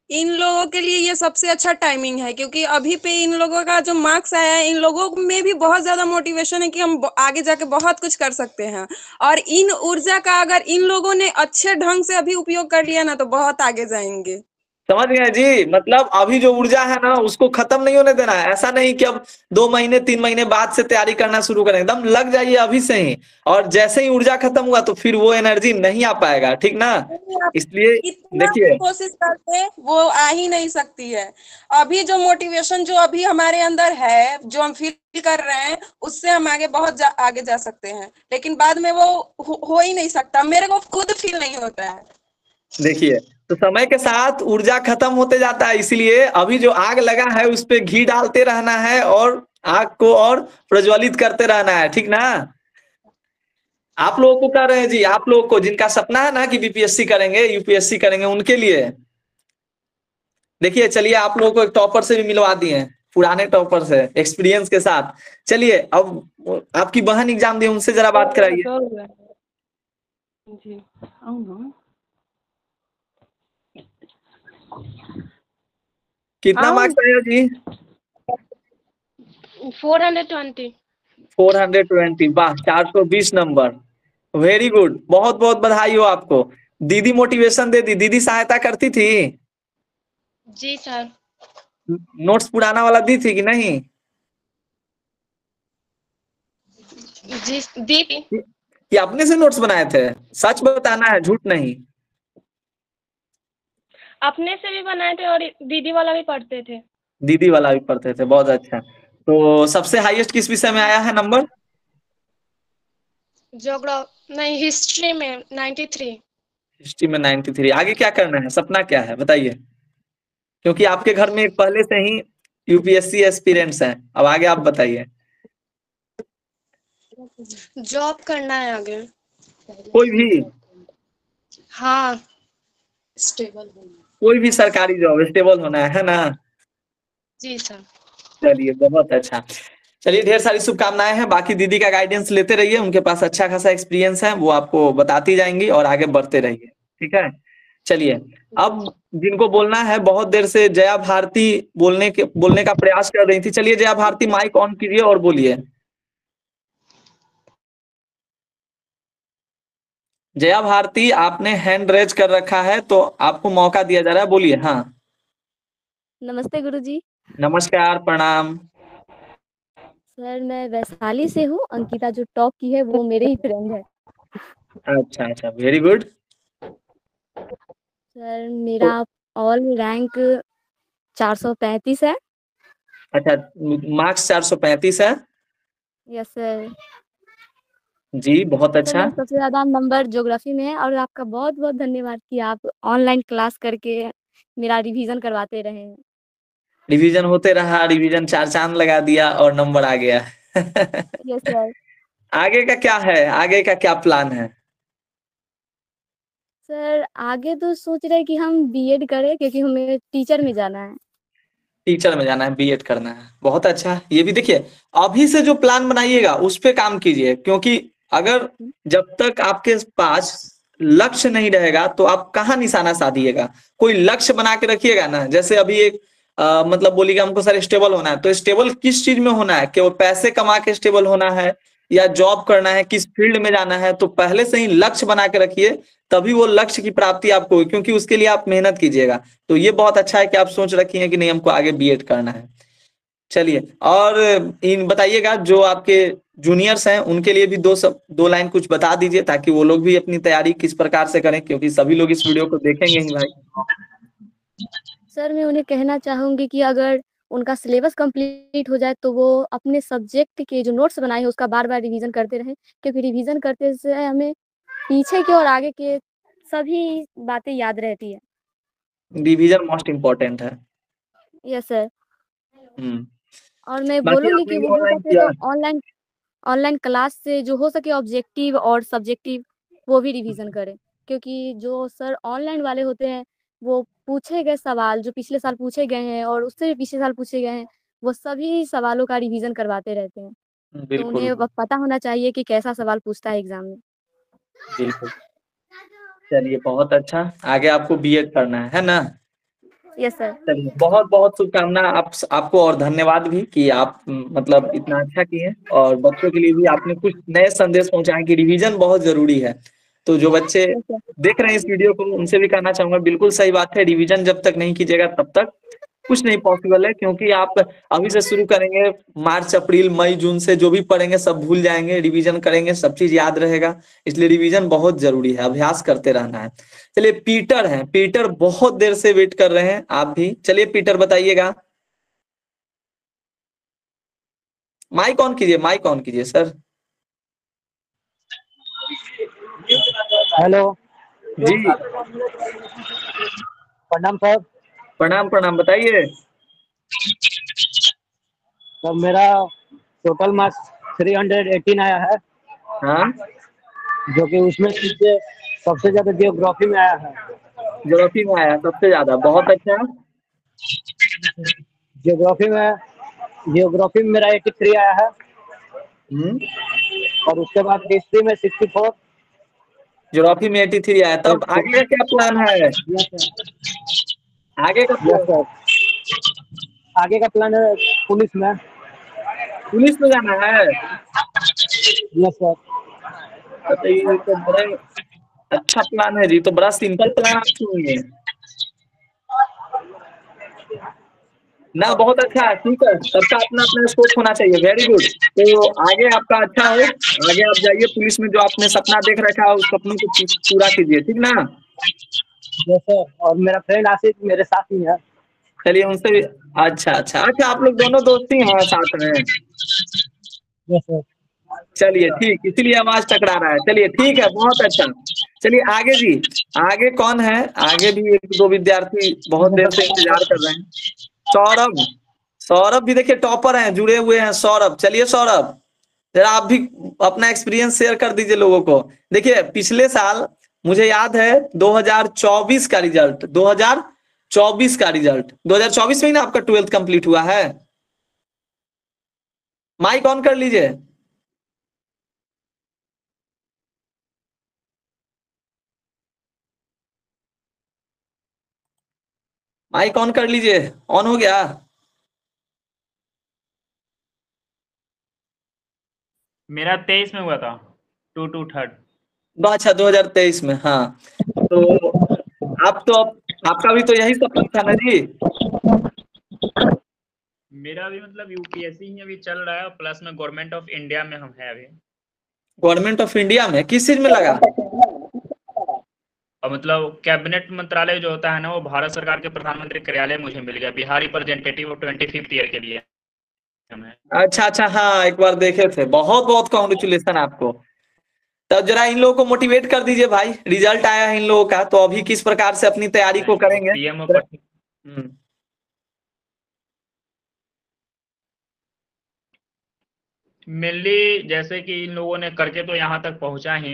इन लोगों के लिए ये सबसे अच्छा टाइमिंग है, क्योंकि अभी पे इन लोगों का जो मार्क्स आया है, इन लोगों में भी बहुत ज्यादा मोटिवेशन है कि हम आगे जाके बहुत कुछ कर सकते हैं। और इन ऊर्जा का अगर इन लोगों ने अच्छे ढंग से अभी उपयोग कर लिया ना तो बहुत आगे जाएंगे। समझ गए जी? मतलब अभी जो ऊर्जा है ना उसको खत्म नहीं होने देना है। ऐसा नहीं कि अब 2 महीने 3 महीने बाद से तैयारी करना शुरू करें, एकदम लग जाइए अभी से ही। और जैसे ही ऊर्जा खत्म हुआ तो फिर वो एनर्जी नहीं आ पाएगा, ठीक ना? इसलिए कितना भी देखिए, कोशिश करते वो आ ही नहीं सकती है। अभी जो मोटिवेशन जो अभी हमारे अंदर है, जो हम फील कर रहे हैं, उससे हम आगे बहुत आगे जा सकते हैं, लेकिन बाद में वो हो ही नहीं सकता। मेरे को खुद फील नहीं होता है। देखिए तो समय के साथ ऊर्जा खत्म होते जाता है, इसीलिए अभी जो आग लगा है उस पे घी डालते रहना है और आग को और प्रज्वलित करते रहना है, ठीक ना? आप लोगों को कह रहे हैं जी, आप लोगों को जिनका सपना है ना कि बीपीएससी करेंगे यूपीएससी करेंगे, उनके लिए देखिए। चलिए आप लोगों को एक टॉपर से भी मिलवा दिए हैं, पुराने टॉपर से एक्सपीरियंस के साथ। चलिए अब आपकी बहन एग्जाम दी, उनसे जरा बात कराइए। जी आओ ना। कितना मार्क्स आया जी? 420। 420, वाह, 420 नंबर, वेरी गुड, बहुत बहुत बधाई हो आपको। दीदी मोटिवेशन दे दी, दीदी सहायता करती थी? जी सर। नोट्स पुराना वाला दी थी कि नहीं? जी दी थी। कि अपने से नोट्स बनाए थे? सच बताना है, झूठ नहीं। अपने से भी बनाए थे और दीदी वाला भी पढ़ते थे। दीदी वाला भी पढ़ते थे, बहुत अच्छा। तो सबसे हाईएस्ट किस विषय में आया है नंबर? ज्योग्राफी नहीं, हिस्ट्री में 93। हिस्ट्री में 93। आगे क्या करना है, सपना क्या है बताइए? क्योंकि आपके घर में एक पहले से ही यूपीएससी एस्पिरेंट्स हैं, अब आगे आप बताइए। जॉब करना है आगे। कोई भी हाँ, कोई भी सरकारी जॉब स्टेबल होना है ना? जी सर। चलिए बहुत अच्छा। चलिए ढेर सारी शुभकामनाएं हैं। बाकी दीदी का गाइडेंस लेते रहिए, उनके पास अच्छा खासा एक्सपीरियंस है, वो आपको बताती जाएंगी और आगे बढ़ते रहिए। ठीक है, चलिए। अब जिनको बोलना है, बहुत देर से जया भारती बोलने का प्रयास कर रही थी। चलिए जया भारती, माइक ऑन कीजिए और बोलिए। जया भारती, आपने हैंड रेज कर रखा है तो आपको मौका दिया जा रहा है, बोलिए। हाँ, नमस्ते गुरुजी। नमस्कार, प्रणाम। सर मैं वैशाली से हूँ। अंकिता जो टॉप की है वो मेरे ही फ्रेंड है। अच्छा अच्छा, वेरी गुड। सर मेरा ऑल रैंक 435 है। अच्छा, मार्क्स 435 है। Yes sir. जी बहुत सर अच्छा। मेरा सबसे ज्यादा नंबर ज्योग्राफी में है और आपका बहुत बहुत धन्यवाद कि आप ऑनलाइन क्लास करके मेरा रिवीजन करवाते रहे हैं। रिवीजन होते रहा, रिवीजन 4 चांद लगा दिया और नंबर आ गया। Yes sir. आगे का क्या है, आगे का क्या प्लान है? सर आगे तो सोच रहे हैं कि हम बीएड करें क्योंकि हमें टीचर में जाना है। टीचर में जाना है, बीएड करना है, बहुत अच्छा। ये भी देखिए, अभी से जो प्लान बनाइएगा उस पे काम कीजिए, क्योंकि अगर जब तक आपके पास लक्ष्य नहीं रहेगा तो आप कहाँ निशाना साधिएगा। कोई लक्ष्य बना के रखिएगा ना। जैसे अभी एक मतलब बोलिएगा हमको सर स्टेबल होना है, तो स्टेबल किस चीज में होना है? केवल पैसे कमा के स्टेबल होना है या जॉब करना है, किस फील्ड में जाना है? तो पहले से ही लक्ष्य बना के रखिए, तभी वो लक्ष्य की प्राप्ति आपको होगी, क्योंकि उसके लिए आप मेहनत कीजिएगा। तो ये बहुत अच्छा है कि आप सोच रखी हैं कि नहीं हमको आगे बीएड करना है। चलिए, और इन बताइएगा जो आपके जूनियर्स हैं उनके लिए भी दो लाइन कुछ बता दीजिए, ताकि वो लोग भी अपनी तैयारी किस प्रकार से करें, क्योंकि सभी लोग इस वीडियो को देखेंगे ही भाई। सर मैं उन्हें कहना चाहूंगी कि अगर उनका सिलेबस कंप्लीट हो जाए तो वो अपने सब्जेक्ट के जो नोट्स बनाए हैं उसका बार बार रिवीजन करते रहें, क्योंकि रिवीजन करते से हमें पीछे के और आगे के सभी बातें याद रहती है। रिवीजन मोस्ट इम्पोर्टेंट है। Yes sir. और मैं बाकी बोलूंगी आपने कि भी वो हो ऑनलाइन सके किया? तो ऑनलाइन ऑनलाइन क्लास से जो हो सके ऑब्जेक्टिव और सब्जेक्टिव वो भी रिवीजन करें, क्योंकि जो सर ऑनलाइन वाले होते हैं वो पूछे गए सवाल जो पिछले साल पूछे गए हैं और उससे भी पिछले साल पूछे गए हैं वो सभी सवालों का रिवीजन करवाते रहते हैं। तो बिल्कुल उन्हें पता होना चाहिए कि कैसा सवाल पूछता है एग्जाम में। बिल्कुल। चलिए बहुत अच्छा, आगे आपको बीएड करना है ना? Yes sir. चलिए बहुत बहुत शुभकामना आपको, और धन्यवाद भी कि आप मतलब इतना अच्छा किए, और बच्चों के लिए भी आपने कुछ नए संदेश पहुंचाए कि रिवीजन बहुत जरूरी है। तो जो बच्चे यस सर। देख रहे हैं इस वीडियो को उनसे भी कहना चाहूंगा, बिल्कुल सही बात है, रिवीजन जब तक नहीं कीजिएगा तब तक कुछ नहीं पॉसिबल है, क्योंकि आप अभी से शुरू करेंगे, मार्च अप्रैल मई जून से जो भी पढ़ेंगे सब भूल जाएंगे, रिवीजन करेंगे सब चीज याद रहेगा। इसलिए रिवीजन बहुत जरूरी है, अभ्यास करते रहना है। चलिए पीटर हैं, पीटर बहुत देर से वेट कर रहे हैं, आप भी। चलिए पीटर बताइएगा, माइक ऑन कीजिए, माइक ऑन कीजिए सर। हेलो जी प्रणाम सर। प्रणाम प्रणाम, बताइए। सर मेरा टोटल मार्क्स 318 आया है, हाँ, जो कि उसमें से सबसे ज्यादा जियोग्राफी में आया है। ज्योग्राफी में आया सबसे ज्यादा, बहुत अच्छा। जियोग्राफी में मेरा 83 आया है, और उसके बाद हिस्ट्री में 64। ज्योग्राफी में 83 आया, तब आगे का क्या प्लान है? आगे का यस प्लान? सर, आगे का प्लान है पुलिस में। पुलिस में जाना है? Yes sir. तो ये तो बड़ा अच्छा प्लान है जी, तो बड़ा सिंपल प्लान आप चुनिए ना। बहुत अच्छा है, ठीक है, सबका अपना अपना स्कोप होना चाहिए, वेरी गुड। तो आगे आपका अच्छा हो, आगे आप जाइए पुलिस में, जो आपने सपना देख रखा है उस सपने को पूरा कीजिए, ठीक ना? यस सर, और मेरा फ्रेंड आशिक मेरे साथ ही है। चलिए उनसे भी। अच्छा अच्छा अच्छा, आप लोग दोनों दोस्ती हैं साथ में? Yes sir. चलिए ठीक, इसीलिए आवाज टकरा रहा है। चलिए ठीक है, बहुत अच्छा। चलिए आगे जी, आगे कौन है? आगे भी एक दो विद्यार्थी बहुत देर से इंतजार कर रहे हैं। सौरभ, सौरभ भी देखिए टॉपर हैं, जुड़े हुए हैं सौरभ। चलिए सौरभ, जरा आप भी अपना एक्सपीरियंस शेयर कर दीजिए लोगों को। देखिए पिछले साल मुझे याद है 2024 का रिजल्ट, 2024 का रिजल्ट, 2024 में ही ना आपका 12th कंप्लीट हुआ है। माइक ऑन कर लीजिए। माइक ऑन कर लीजिए, ऑन हो गया। मेरा 23 में हुआ था, 2/3। अच्छा 2023 में, हाँ। तो आप तो आपका भी तो यही सपना था ना जी। मेरा भी मतलब यूपीएससी ही अभी चल रहा है, प्लस में गवर्नमेंट ऑफ इंडिया में हम है अभी। गवर्नमेंट ऑफ इंडिया में किस चीज में लगा? और मतलब कैबिनेट मंत्रालय जो होता है ना, वो भारत सरकार के प्रधानमंत्री कार्यालय मुझे मिल गया, Bihar representative of 25th year के लिए हमें। अच्छा, हाँ एक बार देखे थे। बहुत बहुत कॉन्ग्रेचुलेसन आपको। तब जरा इन लोगों को मोटिवेट कर दीजिए भाई, रिजल्ट आया है इन लोगों का, तो अभी किस प्रकार से अपनी तैयारी को करेंगे। पीएमओ मेनली जैसे कि इन लोगों ने करके तो यहाँ तक पहुंचा ही,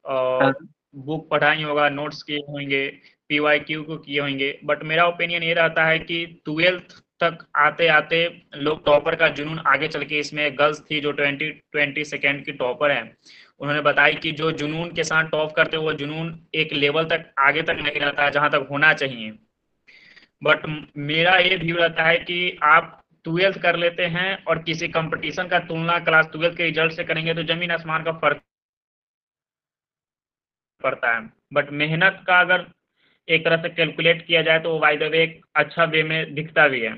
हाँ। बुक पढ़ाई होगा, नोट्स किए होंगे, पीवाईक्यू को किए होंगे, बट मेरा ओपिनियन ये रहता है कि 12th तक आते आते लोग टॉपर का जुनून आगे चल के, इसमें गर्ल्स थी जो 2022 की टॉपर है, उन्होंने बताया कि जो जुनून के साथ टॉप करते वो जुनून एक लेवल तक आगे तक नहीं रहता है जहां तक होना चाहिए। बट मेरा ये व्यू रहता है कि आप 12th कर लेते हैं और किसी कंपटीशन का तुलना क्लास 12th के रिजल्ट से करेंगे तो जमीन आसमान का फर्क पड़ता है। बट मेहनत का अगर एक तरह से कैलकुलेट किया जाए तो बाय द वे एक अच्छा वे में दिखता भी है।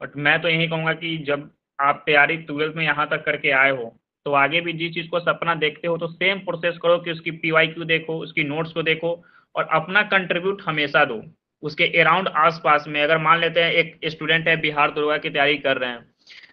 बट मैं तो यही कहूँगा कि जब आप तैयारी 12th में यहाँ तक करके आए हो तो आगे भी जिस चीज़ को सपना देखते हो तो सेम प्रोसेस करो कि उसकी पीवाईक्यू देखो, उसकी नोट्स को देखो और अपना कंट्रीब्यूट हमेशा दो उसके अराउंड आसपास में। अगर मान लेते हैं एक स्टूडेंट है बिहार दरोगा की तैयारी कर रहे हैं,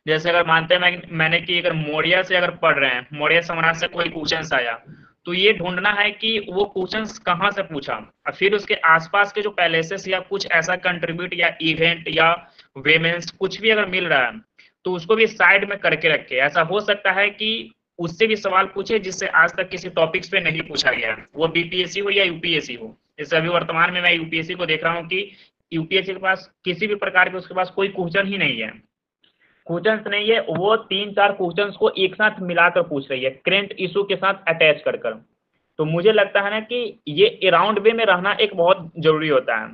जैसे अगर मानते हैं मैंने कि अगर मौर्य से अगर पढ़ रहे हैं, मौर्य साम्राज्य से कोई क्वेश्चन आया तो ये ढूंढना है कि वो क्वेश्चंस कहाँ से पूछा और फिर उसके आसपास के जो पैलेसेस या कुछ ऐसा कंट्रीब्यूट या इवेंट या वेमेंस कुछ भी अगर मिल रहा है तो उसको भी साइड में करके रखे। ऐसा हो सकता है कि उससे भी सवाल पूछे जिससे आज तक किसी टॉपिक्स पे नहीं पूछा गया, वो बीपीएससी हो या यूपीएससी हो। जैसे अभी वर्तमान में मैं यूपीएससी को देख रहा हूँ कि यूपीएससी के पास किसी भी प्रकार के उसके पास कोई क्वेश्चन ही नहीं है, क्वेश्चंस नहीं है, वो 3-4 क्वेश्चंस को एक साथ मिलाकर पूछ रही है करंट इशू के साथ अटैच कर कर। तो मुझे लगता है ना कि ये अराउंड वे में रहना एक बहुत जरूरी होता है।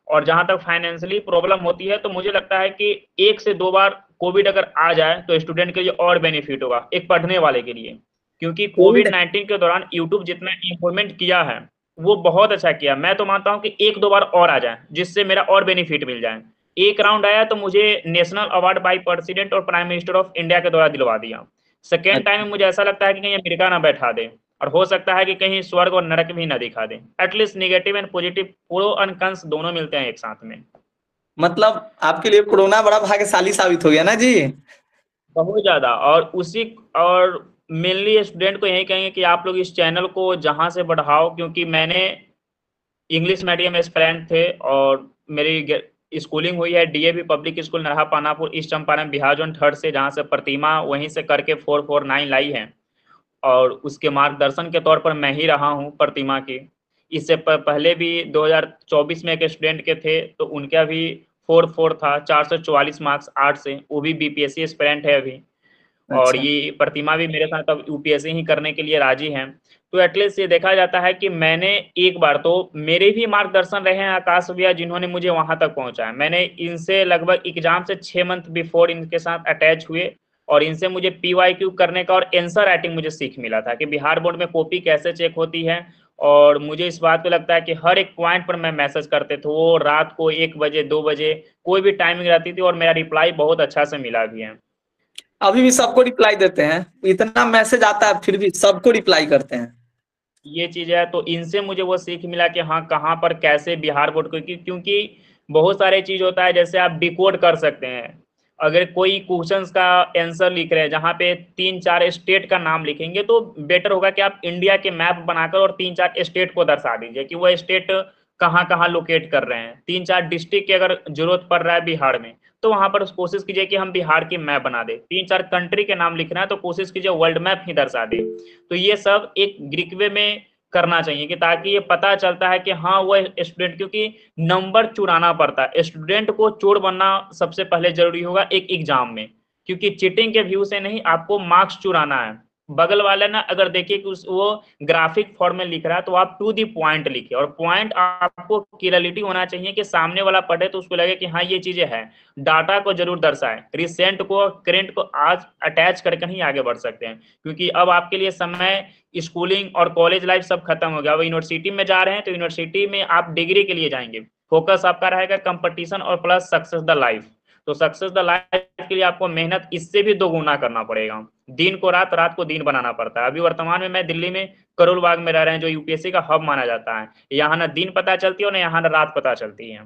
और जहां तक फाइनेंशियली प्रॉब्लम होती है तो मुझे लगता है कि 1 से 2 बार कोविड अगर आ जाए तो स्टूडेंट के लिए और बेनिफिट होगा एक पढ़ने वाले के लिए, क्योंकि कोविड-19 के दौरान यूट्यूब जितना इंप्रूवमेंट किया है वो बहुत अच्छा किया। मैं तो मानता हूं कि 1-2 बार और आ जाए जिससे मेरा और बेनिफिट मिल जाए। एक राउंड आया तो मुझे नेशनल अवार्ड बाय प्रेसिडेंट और प्राइम मिनिस्टर ऑफ इंडिया के द्वारा दिलवा दिया। सेकेंड टाइम में मुझे ऐसा लगता है कि कहीं अमेरिका ना बैठा दे और हो सकता है कि कहीं स्वर्ग और नरक भी ना दिखा दे। At least negative and positive pro and cons दोनों मिलते हैं एक साथ में। मतलब आपके लिए कोरोना बड़ा भाग्यशाली साबित हो गया ना जी। बहुत ज्यादा। और मेनली स्टूडेंट को यही कहेंगे कि आप लोग इस चैनल को जहां से बढ़ाओ, क्योंकि मैंने इंग्लिश मीडियम एस्पिरेंट थे और मेरी स्कूलिंग हुई है DAV public school Narha Panapur east Champaran Bihar zone 3rd से, जहां से प्रतिमा वहीं से करके 449 लाई है और उसके मार्गदर्शन के तौर पर मैं ही रहा हूं प्रतिमा की। इससे पहले भी 2024 में एक स्टूडेंट के थे तो उनका भी 4 था, 444 मार्क्स 8 से, वो भी बीपीएससी एस्पिरेंट है अभी। और अच्छा। ये प्रतिमा भी मेरे साथ अब यूपीएससी ही करने के लिए राजी हैं। तो एटलीस्ट ये देखा जाता है कि मैंने एक बार तो मेरे भी मार्गदर्शन रहे हैं आकाश भैया जिन्होंने मुझे वहां तक पहुंचाया। मैंने इनसे लगभग एग्जाम से 6 मंथ बिफोर इनके साथ अटैच हुए और इनसे मुझे पीवाईक्यू करने का और आंसर राइटिंग मुझे सीख मिला था कि बिहार बोर्ड में कॉपी कैसे चेक होती है। और मुझे इस बात पे लगता है कि हर एक पॉइंट पर मैं मैसेज करते थे, वो रात को 1 बजे 2 बजे कोई भी टाइमिंग रहती थी और मेरा रिप्लाई बहुत अच्छा से मिला भी है। अभी भी सबको रिप्लाई देते हैं, इतना मैसेज आता है फिर भी सबको रिप्लाई करते हैं। ये चीज है तो इनसे मुझे वो सीख मिला कि हाँ कहाँ पर कैसे बिहार बोर्ड को, क्योंकि बहुत सारे चीज होता है जैसे आप डिकोड कर सकते हैं। अगर कोई क्वेश्चंस का आंसर लिख रहे हैं जहाँ पे 3-4 स्टेट का नाम लिखेंगे तो बेटर होगा कि आप इंडिया के मैप बनाकर और 3-4 स्टेट को दर्शा दीजिए कि वो स्टेट कहाँ कहाँ लोकेट कर रहे हैं। 3-4 डिस्ट्रिक्ट की अगर जरूरत पड़ रहा है बिहार में, तो वहां पर कोशिश कीजिए कि हम बिहार की मैप बना दे। 3-4 कंट्री के नाम लिखना है तो कोशिश कीजिए वर्ल्ड मैप ही दर्शा दे। तो ये सब एक ग्रीक वे में करना चाहिए कि ताकि ये पता चलता है कि हाँ वो स्टूडेंट, क्योंकि नंबर चुराना पड़ता है। स्टूडेंट को चोर बनना सबसे पहले जरूरी होगा एक एग्जाम में, क्योंकि चीटिंग के व्यू से नहीं, आपको मार्क्स चुराना है। बगल वाला ना अगर देखिए कि वो ग्राफिक फॉर्म में लिख रहा है तो आप टू दी पॉइंट लिखिए, और पॉइंट आपको क्लियरिटी होना चाहिए कि सामने वाला पढ़े तो उसको लगे कि हाँ ये चीजें हैं। डाटा को जरूर दर्शाए, रिसेंट को करेंट को आज अटैच करके ही आगे बढ़ सकते हैं, क्योंकि अब आपके लिए समय स्कूलिंग और कॉलेज लाइफ सब खत्म हो गया। अब यूनिवर्सिटी में जा रहे हैं तो यूनिवर्सिटी में आप डिग्री के लिए जाएंगे, फोकस आपका रहेगा कंपटीशन और प्लस सक्सेस द लाइफ। तो सक्सेस द लाइफ के लिए आपको मेहनत इससे भी दोगुना करना पड़ेगा। दिन को रात, रात को दिन बनाना पड़ता है। अभी वर्तमान में मैं दिल्ली में करोल बाग में रह रहे हैं, जो यूपीएससी का हब माना जाता है। यहाँ ना दिन पता चलती है और ना यहाँ ना रात पता चलती है।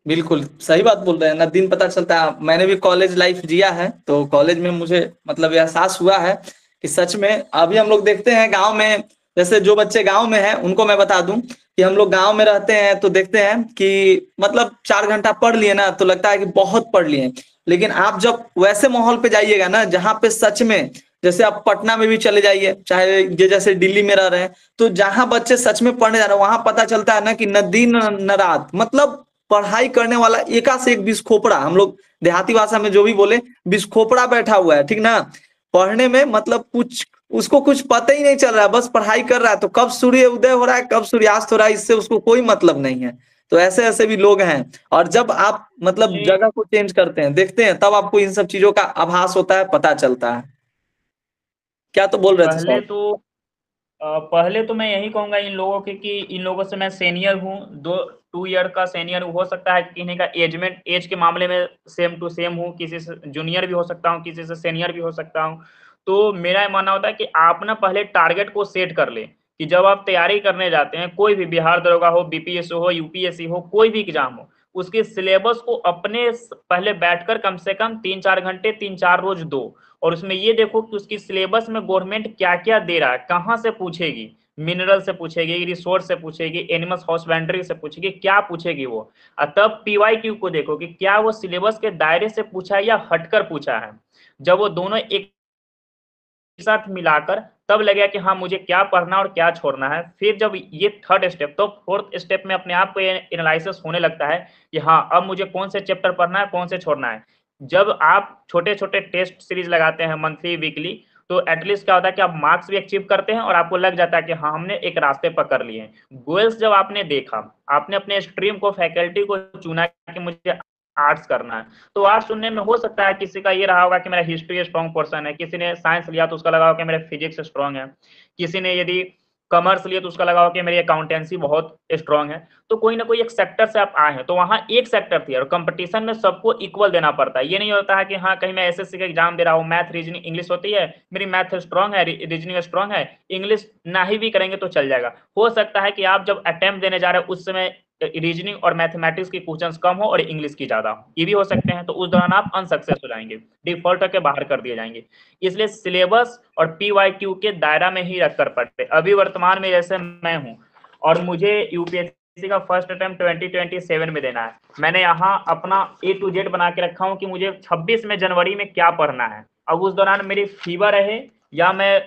बिल्कुल सही बात बोल रहे हैं, ना दिन पता चलता है। मैंने भी कॉलेज लाइफ जिया है, तो कॉलेज में मुझे मतलब एहसास हुआ है कि सच में अभी हम लोग देखते हैं गांव में, जैसे जो बच्चे गांव में हैं उनको मैं बता दूं कि हम लोग गांव में रहते हैं तो देखते हैं कि मतलब 4 घंटा पढ़ लिए ना तो लगता है कि बहुत पढ़ लिए। लेकिन आप जब वैसे माहौल पे जाइएगा ना जहाँ पे सच में, जैसे आप पटना में भी चले जाइए, चाहे ये जैसे दिल्ली में रह रहे हैं, तो जहाँ बच्चे सच में पढ़ने जा रहे हैं वहां पता चलता है ना कि न दिन न रात, मतलब पढ़ाई करने वाला एका से एक बिस्खोपड़ा, हम लोग देहाती भाषा में जो भी बोले बिस्खोपड़ा बैठा हुआ है, ठीक ना। पढ़ने में मतलब कुछ उसको कुछ पता ही नहीं चल रहा है, बस पढ़ाई कर रहा है। तो कब सूर्य उदय हो रहा है कब सूर्यास्त हो रहा है इससे उसको कोई मतलब नहीं है। तो ऐसे ऐसे भी लोग हैं, और जब आप मतलब जगह को चेंज करते हैं, देखते हैं, तब आपको इन सब चीजों का आभास होता है, पता चलता है। क्या तो बोल रहे थे सर? पहले तो मैं यही कहूंगा इन लोगों के कि इन लोगों से मैं सीनियर हूँ, 2 ईयर का सीनियर हो सकता है, किसी का एज के मामले में सेम टू सेम हूँ, किसी से जूनियर भी हो सकता हूँ, किसी से सीनियर भी हो सकता हूँ। तो मेरा ये मानना होता है कि आप ना पहले टारगेट को सेट कर ले कि जब आप तैयारी करने जाते हैं, कोई भी बिहार दरोगा हो, बीपीएससी हो, यूपीएससी हो, कोई भी एग्जाम हो, उसके सिलेबस को अपने पहले बैठकर कम से कम 3-4 घंटे 3-4 रोज दो, और उसमें ये देखो कि उसकी सिलेबस में गवर्नमेंट क्या क्या दे रहा है, कहाँ से पूछेगी, मिनरल से पूछेगी, रिसोर्स से पूछेगी, एनिमल्स हस्बेंड्री से पूछेगी, क्या पूछेगी वो। तब पीवाईक्यू को देखो कि क्या वो सिलेबस के दायरे से पूछा है या हटकर पूछा है। जब वो दोनों एक साथ मिलाकर तब लगेगा कि हाँ मुझे क्या पढ़ना और क्या छोड़ना है। फिर जब ये 3rd स्टेप, तो 4th स्टेप में अपने आप को एनालिसिस होने लगता है कि हाँ अब मुझे कौन से चैप्टर पढ़ना है, कौन से छोड़ना है। जब आप छोटे छोटे टेस्ट सीरीज लगाते हैं मंथली वीकली, तो एटलीस्ट क्या होता है कि आप मार्क्स भी अचीव करते हैं और आपको लग जाता है कि हाँ हमने एक रास्ते पकड़ लिए हैं। गोल्स जब आपने देखा, आपने अपने स्ट्रीम को, फैकल्टी को चुना कि मुझे आर्ट्स करना है, तो आर्ट्स चुनने में हो सकता है किसी का ये रहा होगा कि मेरा हिस्ट्री स्ट्रॉन्ग पोर्सन है, किसी ने साइंस लिया तो उसका लगा होगा कि मेरा फिजिक्स स्ट्रॉन्ग है, किसी ने यदि कॉमर्स लिए तो उसका लगा होगा कि मेरी अकाउंटेंसी बहुत स्ट्रॉन्ग है। तो कोई ना कोई एक सेक्टर से आप आए हैं, तो वहां एक सेक्टर थी और कंपटीशन में सबको इक्वल देना पड़ता है। ये नहीं होता है कि हाँ कहीं मैं एसएससी का एग्जाम दे रहा हूँ, मैथ रीजनिंग इंग्लिश होती है, मेरी मैथ स्ट्रॉन्ग है, रीजनिंग स्ट्रॉन्ग है, इंग्लिश ना ही भी करेंगे तो चल जाएगा। हो सकता है कि आप जब अटेम्प्ट देने जा रहे हैं उस समय रीजनिंग और मैथमेटिक्स की क्वेश्चंस कम हो और इंग्लिश की ज्यादा, ये भी हो सकते हैं। तो उस दौरान आप अनसक्सेस हो जाएंगे, डिफॉल्ट के बाहर कर दिए जाएंगे। इसलिए सिलेबस और पीवाईक्यू के दायरा में ही रखकर पढ़ते। अभी वर्तमान में जैसे मैं हूँ और मुझे यूपीएससी का फर्स्ट अटेम्प्ट 2027 में देना है, मैंने यहाँ अपना A to Z बना के रखा हूँ कि मुझे 26 में जनवरी में क्या पढ़ना है। अब उस दौरान मेरी फीवर रहे या मैं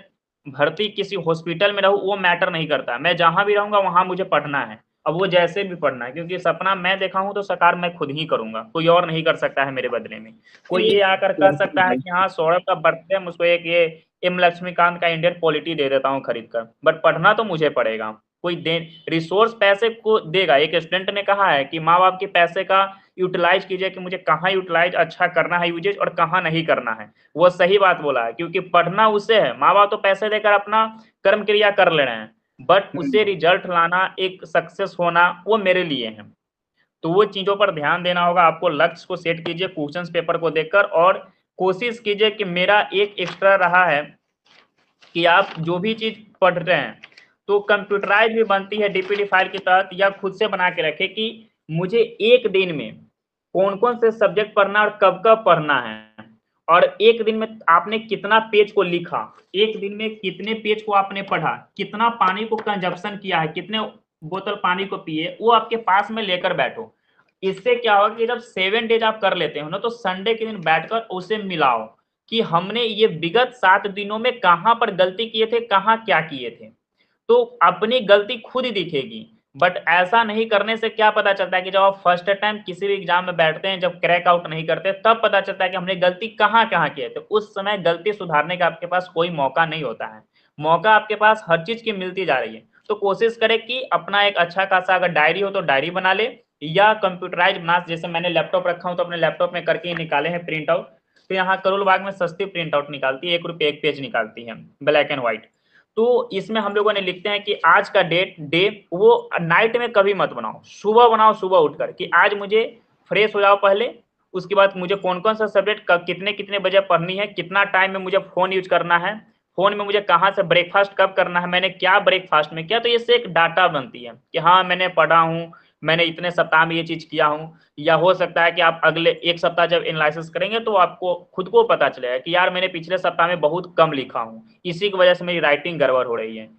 भर्ती किसी हॉस्पिटल में रहूँ, वो मैटर नहीं करता, मैं जहां भी रहूंगा वहां मुझे पढ़ना है। अब वो जैसे भी पढ़ना है, क्योंकि सपना मैं देखा हूं तो साकार मैं खुद ही करूंगा, कोई और नहीं कर सकता है मेरे बदले में। कोई ये आकर कह सकता है कि हाँ सौरभ का बर्थडे, मुझको एक ये एम लक्ष्मीकांत का इंडियन पॉलिटी दे देता हूँ खरीद कर, बट पढ़ना तो मुझे पड़ेगा। कोई दे रिसोर्स पैसे को देगा। एक स्टूडेंट ने कहा है कि माँ बाप के पैसे का यूटिलाइज कीजिए कि मुझे कहाँ यूटिलाइज अच्छा करना है यूजेज और कहाँ नहीं करना है। वो सही बात बोला है, क्योंकि पढ़ना उसे है, माँ बाप तो पैसे देकर अपना कर्म क्रिया कर ले रहे हैं, बट उसे रिजल्ट लाना, एक सक्सेस होना, वो मेरे लिए है। तो वो चीजों पर ध्यान देना होगा आपको। लक्ष्य को सेट कीजिए क्वेश्चंस पेपर को देखकर, और कोशिश कीजिए कि मेरा एक एक्स्ट्रा रहा है कि आप जो भी चीज पढ़ रहे हैं तो कंप्यूटराइज भी बनती है डीपीडी फाइल के तहत, या खुद से बना के रखे कि मुझे एक दिन में कौन कौन से सब्जेक्ट पढ़ना और कब कब पढ़ना है, और एक दिन में आपने कितना पेज को लिखा, एक दिन में कितने पेज को आपने पढ़ा, कितना पानी को कंजप्शन किया है, कितने बोतल पानी को पिए, वो आपके पास में लेकर बैठो। इससे क्या होगा कि जब 7 डेज आप कर लेते हो ना, तो संडे के दिन बैठकर उसे मिलाओ कि हमने ये विगत 7 दिनों में कहाँ पर गलती किए थे, कहाँ क्या किए थे, तो अपनी गलती खुद ही दिखेगी। बट ऐसा नहीं करने से क्या पता चलता है कि जब आप फर्स्ट टाइम किसी भी एग्जाम में बैठते हैं, जब क्रैक आउट नहीं करते, तब पता चलता है कि हमने गलती कहाँ कहाँ किए थे। उस समय गलती सुधारने का आपके पास कोई मौका नहीं होता है। मौका आपके पास हर चीज की मिलती जा रही है। तो कोशिश करें कि अपना एक अच्छा खासा अगर डायरी हो तो डायरी बना ले, या कंप्यूटराइज बना, जैसे मैंने लैपटॉप रखा हूं तो अपने लैपटॉप में करके ही निकाले हैं प्रिंट आउट। तो यहाँ करोल बाग में सस्ती प्रिंट आउट निकालती है, 1 रुपये 1 पेज निकालती है, ब्लैक एंड व्हाइट। तो इसमें हम लोगों ने लिखते हैं कि आज का डे वो नाइट में कभी मत बनाओ, सुबह बनाओ, सुबह उठकर कि आज मुझे फ्रेश हो जाओ पहले, उसके बाद मुझे कौन कौन सा सब्जेक्ट कितने कितने बजे पढ़नी है, कितना टाइम में मुझे फोन यूज करना है, फोन में मुझे कहाँ से ब्रेकफास्ट कब करना है, मैंने क्या ब्रेकफास्ट में किया। तो इससे एक डाटा बनती है कि हाँ मैंने पढ़ा हूँ, मैंने इतने सप्ताह में ये चीज किया हूँ। या हो सकता है कि आप अगले 1 सप्ताह जब एनालिसिस करेंगे तो आपको खुद को पता चलेगा कि यार मैंने पिछले सप्ताह में बहुत कम लिखा हूँ, इसी की वजह से मेरी राइटिंग गड़बड़ हो रही है।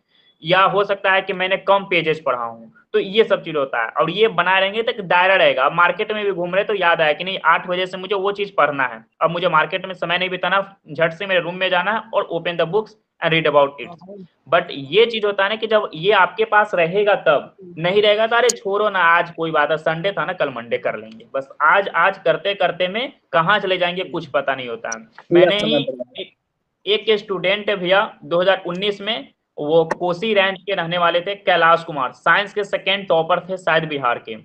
या हो सकता है कि मैंने कम पेजेस पढ़ा हूँ। तो ये सब चीज होता है, और ये बनाए रहेंगे तो दायरा रहेगा। मार्केट में भी घूम रहे तो याद आया कि नहीं 8 बजे से मुझे वो चीज पढ़ना है, अब मुझे मार्केट में समय नहीं बिताना, झट से मेरे रूम में जाना है और open the books and read about it. But ये चीज होता है ना कि जब ये आपके पास रहेगा तब, नहीं रहेगा तो अरे छोड़ो ना, आज कोई बात है, संडे था ना, कल मंडे कर लेंगे। बस आज आज करते करते में कहाँ चले जाएंगे कुछ पता नहीं होता है। मैंने ही एक स्टूडेंट है भैया 2019 में, वो कोसी रेंज के रहने वाले थे, कैलाश कुमार, साइंस के 2nd टॉपर थे शायद बिहार के।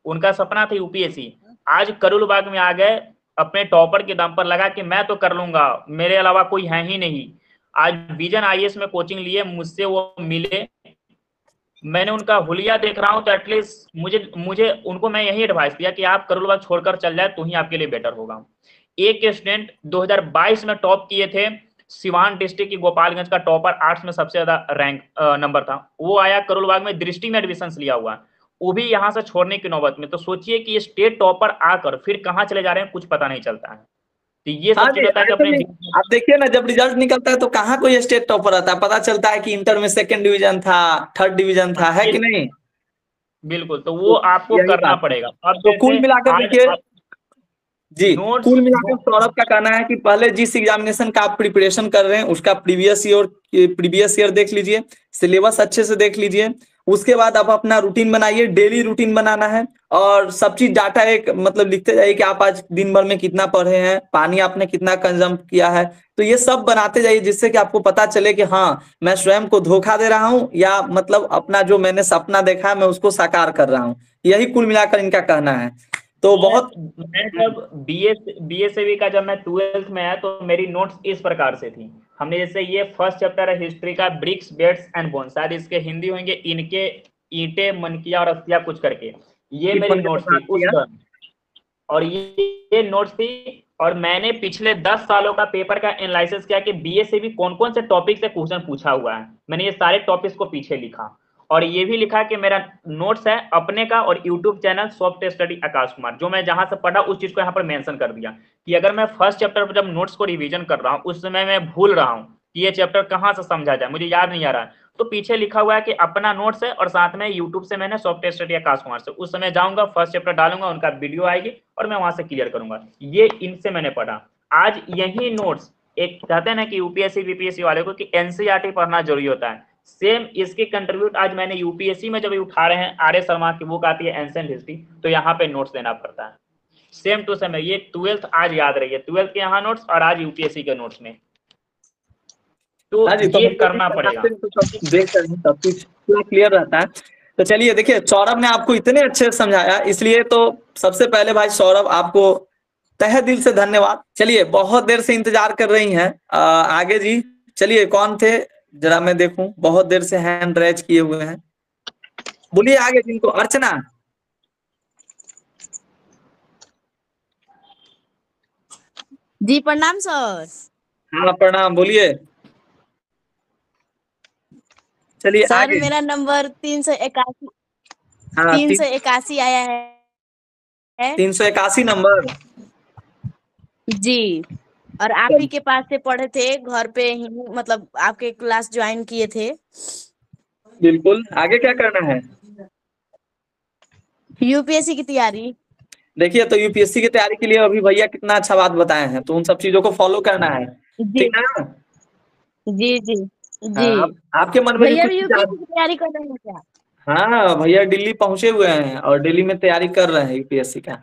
उनका सपना था यूपीएससी, आज करोल बाग में आ गए अपने टॉपर के दम पर, लगा कि मैं तो कर लूंगा, मेरे अलावा कोई है ही नहीं। आज विजन आईएएस में कोचिंग लिए, मुझसे वो मिले, मैंने उनका हुलिया देख रहा हूं तो एटलीस्ट मुझे उनको मैं यही एडवाइस दिया कि आप करोल बाग छोड़कर चल जाए तो ही आपके लिए बेटर होगा। एक स्टूडेंट 2022 में टॉप किए थे, सिवान डिस्ट्रिक्ट की गोपालगंज का टॉपर, आर्ट्स में सबसे ज्यादा रैंक नंबर था, वो आया करोल बाग में, दृष्टि में एडमिशन लिया हुआ, वो भी यहाँ से छोड़ने की नौबत में। तो सोचिए कि ये स्टेट टॉपर आकर फिर कहाँ चले जा रहे हैं कुछ पता नहीं चलता है। तो ये सब चीज होता है कि अपने आप देखिए ना, जब रिजल्ट निकलता है तो कहाँ कोई स्टेट टॉपर आता है, पता चलता है कि इंटर में 2nd डिवीजन था, 3rd डिवीजन था, है कि नहीं? बिल्कुल, तो वो आपको करना पड़ेगा। अब तो कुल मिलाकर देखिए जी, कुल मिलाकर सौरभ का कहना है कि पहले जिस एग्जामिनेशन का आप प्रिपरेशन कर रहे हैं उसका प्रीवियस ईयर देख लीजिए, सिलेबस अच्छे से देख लीजिए, उसके बाद आप अपना रूटीन बनाइए, डेली रूटीन बनाना है, और सब चीज डाटा एक मतलब लिखते जाइए कि आप आज दिन भर में कितना पढ़े हैं, पानी आपने कितना कंज्यूम किया है। तो ये सब बनाते जाइए जिससे कि आपको पता चले कि हाँ मैं स्वयं को धोखा दे रहा हूँ, या मतलब अपना जो मैंने सपना देखा है मैं उसको साकार कर रहा हूँ। यही कुल मिलाकर इनका कहना है। तो बहुत मैं जब बीएसएवी का जब मैं 12th में आया तो मेरी नोट्स इस प्रकार से थी। हमने जैसे ये फर्स्ट चैप्टर है हिस्ट्री का, ब्रिक्स बेड्स एंड बोन, शायद इसके हिंदी होंगे इनके ईंटे मनकिया और अस्थियां कुछ करके, ये मेरी नोट्स थी उस दौरान। और ये नोट्स थी, और मैंने पिछले 10 सालों का पेपर का एनालिसिस किया कि बीएसएवी कौन कौन से टॉपिक से क्वेश्चन पूछा हुआ है। मैंने ये सारे टॉपिक्स को पीछे लिखा, और ये भी लिखा कि मेरा नोट्स है अपने का और YouTube channel soft study Akash Kumar, जो मैं जहां से पढ़ा उस चीज को यहाँ पर मेंशन कर दिया कि अगर मैं फर्स्ट चैप्टर पर जब नोट्स को रिवीजन कर रहा हूँ उस समय मैं भूल रहा हूँ कि ये चैप्टर कहाँ से समझा जाए, मुझे याद नहीं आ रहा है, तो पीछे लिखा हुआ है कि अपना नोट्स है और साथ में यूट्यूब से मैंने सॉफ्ट स्टडी आकाश कुमार से, उस समय जाऊंगा फर्स्ट चैप्टर डालूंगा, उनका वीडियो आएगी और मैं वहां से क्लियर करूंगा। ये इनसे मैंने पढ़ा। आज यही नोट्स, एक कहते हैं ना कि यूपीएससी बीपीएससी वाले को कि एनसीईआरटी पढ़ना जरूरी होता है, सेम इसके कंट्रीब्यूट आज मैंने यूपीएससी में जब उठा रहे हैं, आर्य शर्मा की बुक आती है एंशिएंट हिस्ट्री, तो यहाँ पे नोट्स देना पड़ता है सेम टू सेम। ये 12th आज याद रही है, 12th के यहाँ नोट्स और आज यूपीएससी के नोट्स में, तो ये करना पड़ेगा। देख कर सब कुछ पूरा क्लियर रहता है। तो चलिए देखिए, सौरभ ने आपको इतने अच्छे से समझाया, इसलिए तो सबसे पहले भाई सौरभ आपको तहे दिल से धन्यवाद। चलिए, बहुत देर से इंतजार कर रही हैं आगे जी, चलिए कौन थे जरा मैं देखूं, बहुत देर से हैंड रेज किए हुए हैं, बोलिए आगे जिनको। अर्चना, जी प्रणाम सर। हाँ प्रणाम, बोलिए। चलिए सर आगे। मेरा नंबर 381 हाँ, 381 आया है। 381 नंबर जी, और आप ही के पास से पढ़े थे, घर पे ही मतलब आपके क्लास ज्वाइन किए थे। बिल्कुल। आगे क्या करना है? यूपीएससी की तैयारी। देखिए, तो यूपीएससी की तैयारी के लिए अभी भैया कितना अच्छा बात बताए हैं, तो उन सब चीजों को फॉलो करना है, जी ठीक है ना? जी जी जी। हाँ, आपके मन में भी भैया कुछ भी विचार। यूपीएससी की तैयारी कर रहे हैं क्या? हाँ भैया दिल्ली पहुंचे हुए हैं और दिल्ली में तैयारी कर रहे हैं यूपीएससी का,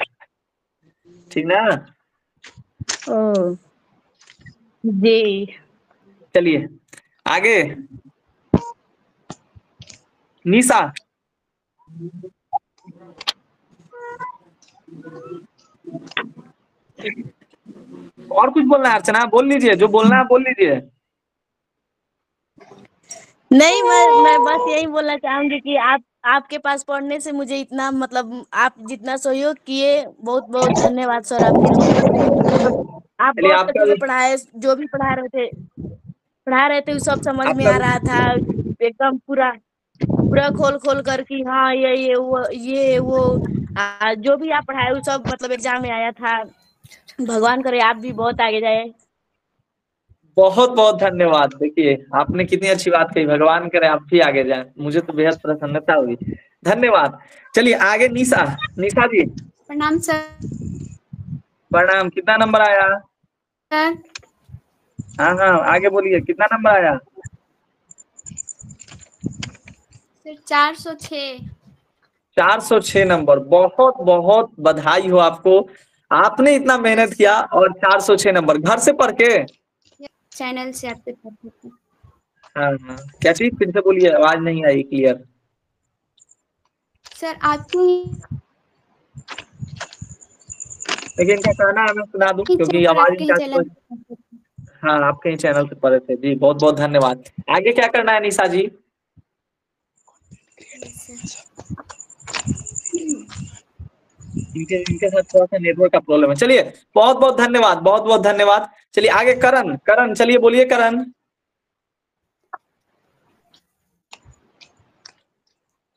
ठीक ना? ओ जी। चलिए आगे। निशा, और कुछ बोलना है अर्चना? बोल लीजिए, जो बोलना है बोल लीजिए। नहीं, मैं बस यही बोलना चाहूंगी कि आपके पास पढ़ने से मुझे इतना मतलब आप जितना सहयोग किए, बहुत बहुत धन्यवाद सर आपके लिए। आप चलिए बहुत आपका अच्छे से पढ़ाए, जो भी पढ़ा रहे थे वो सब समझ में आपका आ रहा था एकदम पूरा पूरा खोल खोल कर कि हाँ ये वो जो भी आप पढ़ाए वो सब मतलब एग्जाम में आया था। भगवान करे आप भी बहुत आगे जाए। बहुत बहुत धन्यवाद। देखिए आपने कितनी अच्छी बात कही, भगवान करे आप भी आगे जाएं, मुझे तो बेहद प्रसन्नता हुई, धन्यवाद। चलिए आगे निशा। निशा जी प्रणाम सर। प्रणाम। कितना नंबर आया? सर हाँ हाँ आगे बोलिए, कितना नंबर आया? 406। 406 नंबर। बहुत बहुत बधाई हो आपको, आपने इतना मेहनत किया और 406 नंबर घर से पढ़ के। चैनल से आपके पढ़ते थे। हाँ हाँ क्या चीज? फिर से बोलिए, आवाज नहीं आई क्लियर। सर आपको लेकिन इनका कहना है मैं सुना दूं क्योंकि आवाज आपके ही इनका चैनल। हाँ आपके ही चैनल से पढ़े थे जी, बहुत बहुत धन्यवाद। आगे क्या करना है निशा जी? इनके साथ थोड़ा सा नेटवर्क का प्रॉब्लम है। चलिए बहुत बहुत धन्यवाद, बहुत बहुत धन्यवाद। चलिए आगे करण। करण चलिए बोलिए करण।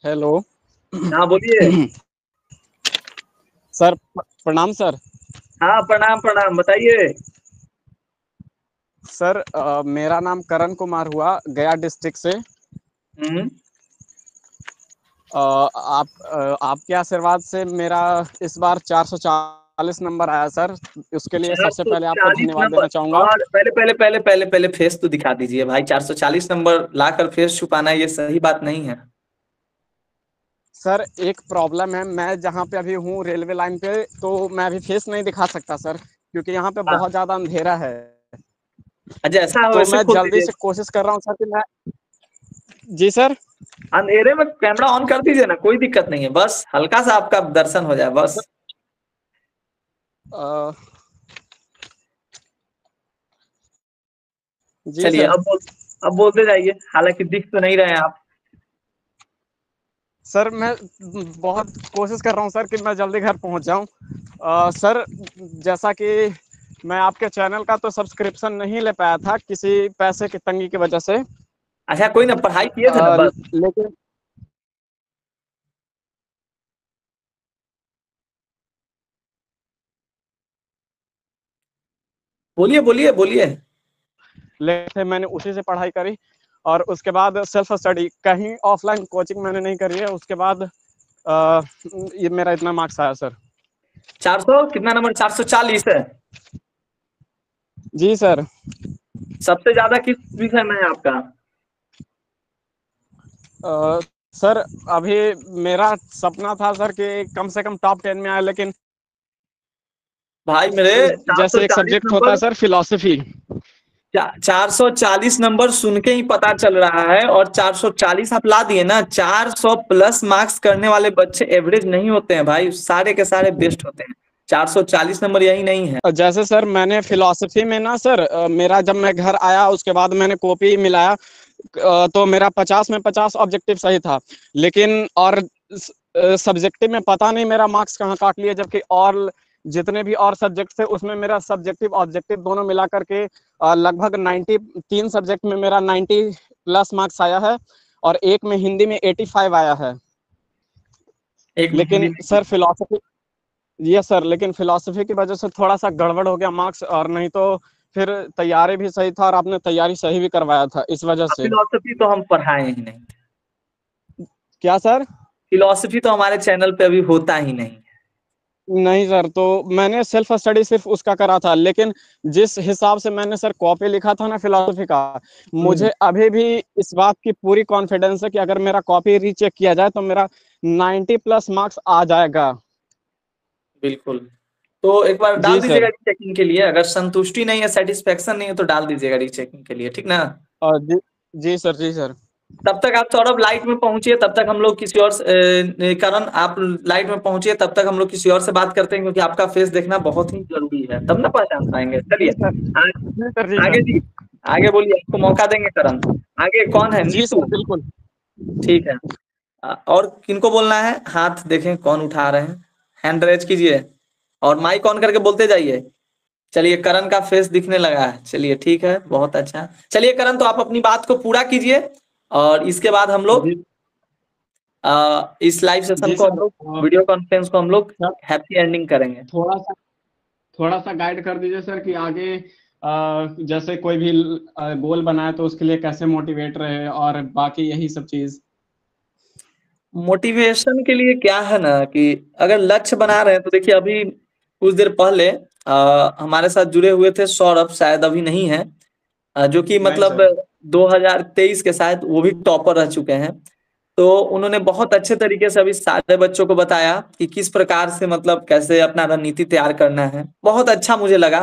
हेलो। हाँ बोलिए। सर प्रणाम सर। हाँ प्रणाम प्रणाम, बताइए। सर मेरा नाम करण कुमार हुआ, गया डिस्ट्रिक्ट से। आपके आशीर्वाद से मेरा इस बार 440 नंबर आया सर, उसके लिए सबसे पहले आपको 440 धन्यवाद नंबर। देना चाहूंगा। और पहले फेस तो दिखा दीजिए भाई। 440 नंबर लाकर फेस छुपाना ये सही बात नहीं है। सर एक प्रॉब्लम है, मैं जहाँ पे अभी हूँ रेलवे लाइन पे, तो मैं अभी फेस नहीं दिखा सकता सर, क्योंकि यहाँ पे बहुत ज्यादा अंधेरा है। अच्छा ऐसा हो, तो ऐसे मैं खोल जल्दी दीजिए। से कोशिश कर रहा हूँ सर कि मैं। जी सर। अंधेरे में कैमरा ऑन कर दीजिए ना, कोई दिक्कत नहीं है, बस हल्का सा आपका दर्शन हो जाए बस। जी चलिए सर। अब बोलते जाइए, हालांकि दिख तो नहीं रहे हैं आप। सर मैं बहुत कोशिश कर रहा हूँ सर कि मैं जल्दी घर पहुँच जाऊँ। सर जैसा कि मैं आपके चैनल का तो सब्सक्रिप्शन नहीं ले पाया था किसी पैसे की तंगी की वजह से। अच्छा कोई ना, पढ़ाई किए थे ना बस। लेकिन बोलिए बोलिए बोलिए। लेकिन मैंने उसी से पढ़ाई करी और उसके बाद सेल्फ स्टडी, कहीं ऑफलाइन कोचिंग मैंने नहीं करी है। उसके बाद ये मेरा इतना मार्क्स आया सर। 400 कितना नंबर? 440 है जी सर। सबसे ज्यादा किस विषय में है आपका? सर अभी मेरा सपना था सर कि कम से कम टॉप 10 में आए, लेकिन भाई मेरे जैसे एक 440 सब्जेक्ट होता है नंबर। Sir philosophy. 440 नंबर सुन के ही पता चल रहा है, और 440 आप ला दिए ना। 400 प्लस मार्क्स करने वाले बच्चे एवरेज नहीं होते हैं भाई, सारे के सारे बेस्ट होते हैं। 440 नंबर यही नहीं है। जैसे सर मैंने फिलॉसफी में ना सर, मेरा जब मैं घर आया उसके बाद मैंने कॉपी मिलाया, तो मेरा 50 में 50 ऑब्जेक्टिव सही था, लेकिन और सब्जेक्टिव में पता नहीं मेरा मार्क्स कहाँ काट लिए, जबकि और जितने भी और सब्जेक्ट थे उसमें मेरा सब्जेक्टिव ऑब्जेक्टिव दोनों मिला करके लगभग 93 सब्जेक्ट में मेरा 90 प्लस मार्क्स आया है, और एक में हिंदी में 85 आया है। लेकिन सर फिलॉसफी, ये सर लेकिन फिलॉसफी की वजह से थोड़ा सा गड़बड़ हो गया मार्क्स, और नहीं तो फिर तैयारी भी सही था और आपने तैयारी सही भी करवाया था, इस वजह से। फिलॉसफी तो हम पढ़ाए ही नहीं। क्या सर? फिलॉसफी तो हमारे चैनल पे अभी होता ही नहीं। नहीं सर, तो मैंने सेल्फ स्टडी सिर्फ उसका करा था, लेकिन जिस हिसाब से मैंने सर कॉपी लिखा था ना फिलॉसफी का, मुझे अभी भी इस बात की पूरी कॉन्फिडेंस है कि अगर मेरा कॉपी रीचेक किया जाए तो मेरा 90+ मार्क्स आ जाएगा। बिल्कुल, तो एक बार डाल जी दीजिएगा सर। रीचेकिंग के लिए। अगर संतुष्टि नहीं है, सेटिस्फेक्शन नहीं है, तो डाल दीजिएगा रीचेकिंग के लिए, ठीक ना? जी जी सर, जी सर। तब तक आप सौरभ लाइट में पहुंचिए, तब तक हम लोग किसी और करण आप लाइट में पहुंचिए, तब तक हम लोग किसी और से बात करते हैं, क्योंकि आपका फेस देखना बहुत ही जरूरी है, तब ना पहचान पाएंगे। चलिए आगे जी, आगे बोलिए, आपको मौका देंगे करण। आगे कौन है? जी नीतू, सर, बिल्कुल। ठीक है। और किनको बोलना है? हाथ देखें कौन उठा रहे हैं, हैंड रेज कीजिए और माइक ऑन करके बोलते जाइए। चलिए, करण का फेस दिखने लगा है, चलिए ठीक है, बहुत अच्छा। चलिए करण, तो आप अपनी बात को पूरा कीजिए और इसके बाद हम लोग इस लाइव सेशन को, हम लोग वीडियो कॉन्फ्रेंस को हम लोग हैप्पी एंडिंग करेंगे। थोड़ा सा गाइड कर दीजिए सर कि आगे जैसे कोई भी गोल बनाए तो उसके लिए कैसे मोटिवेट रहे और बाकी यही सब चीज। मोटिवेशन के लिए क्या है ना कि अगर लक्ष्य बना रहे हैं तो देखिए, अभी कुछ देर पहले हमारे साथ जुड़े हुए थे सौरभ, शायद अभी नहीं है, जो कि मतलब 2023 के शायद वो भी टॉपर रह चुके हैं। तो उन्होंने बहुत अच्छे तरीके से अभी सारे बच्चों को बताया कि किस प्रकार से मतलब कैसे अपना रणनीति तैयार करना है। बहुत अच्छा मुझे लगा।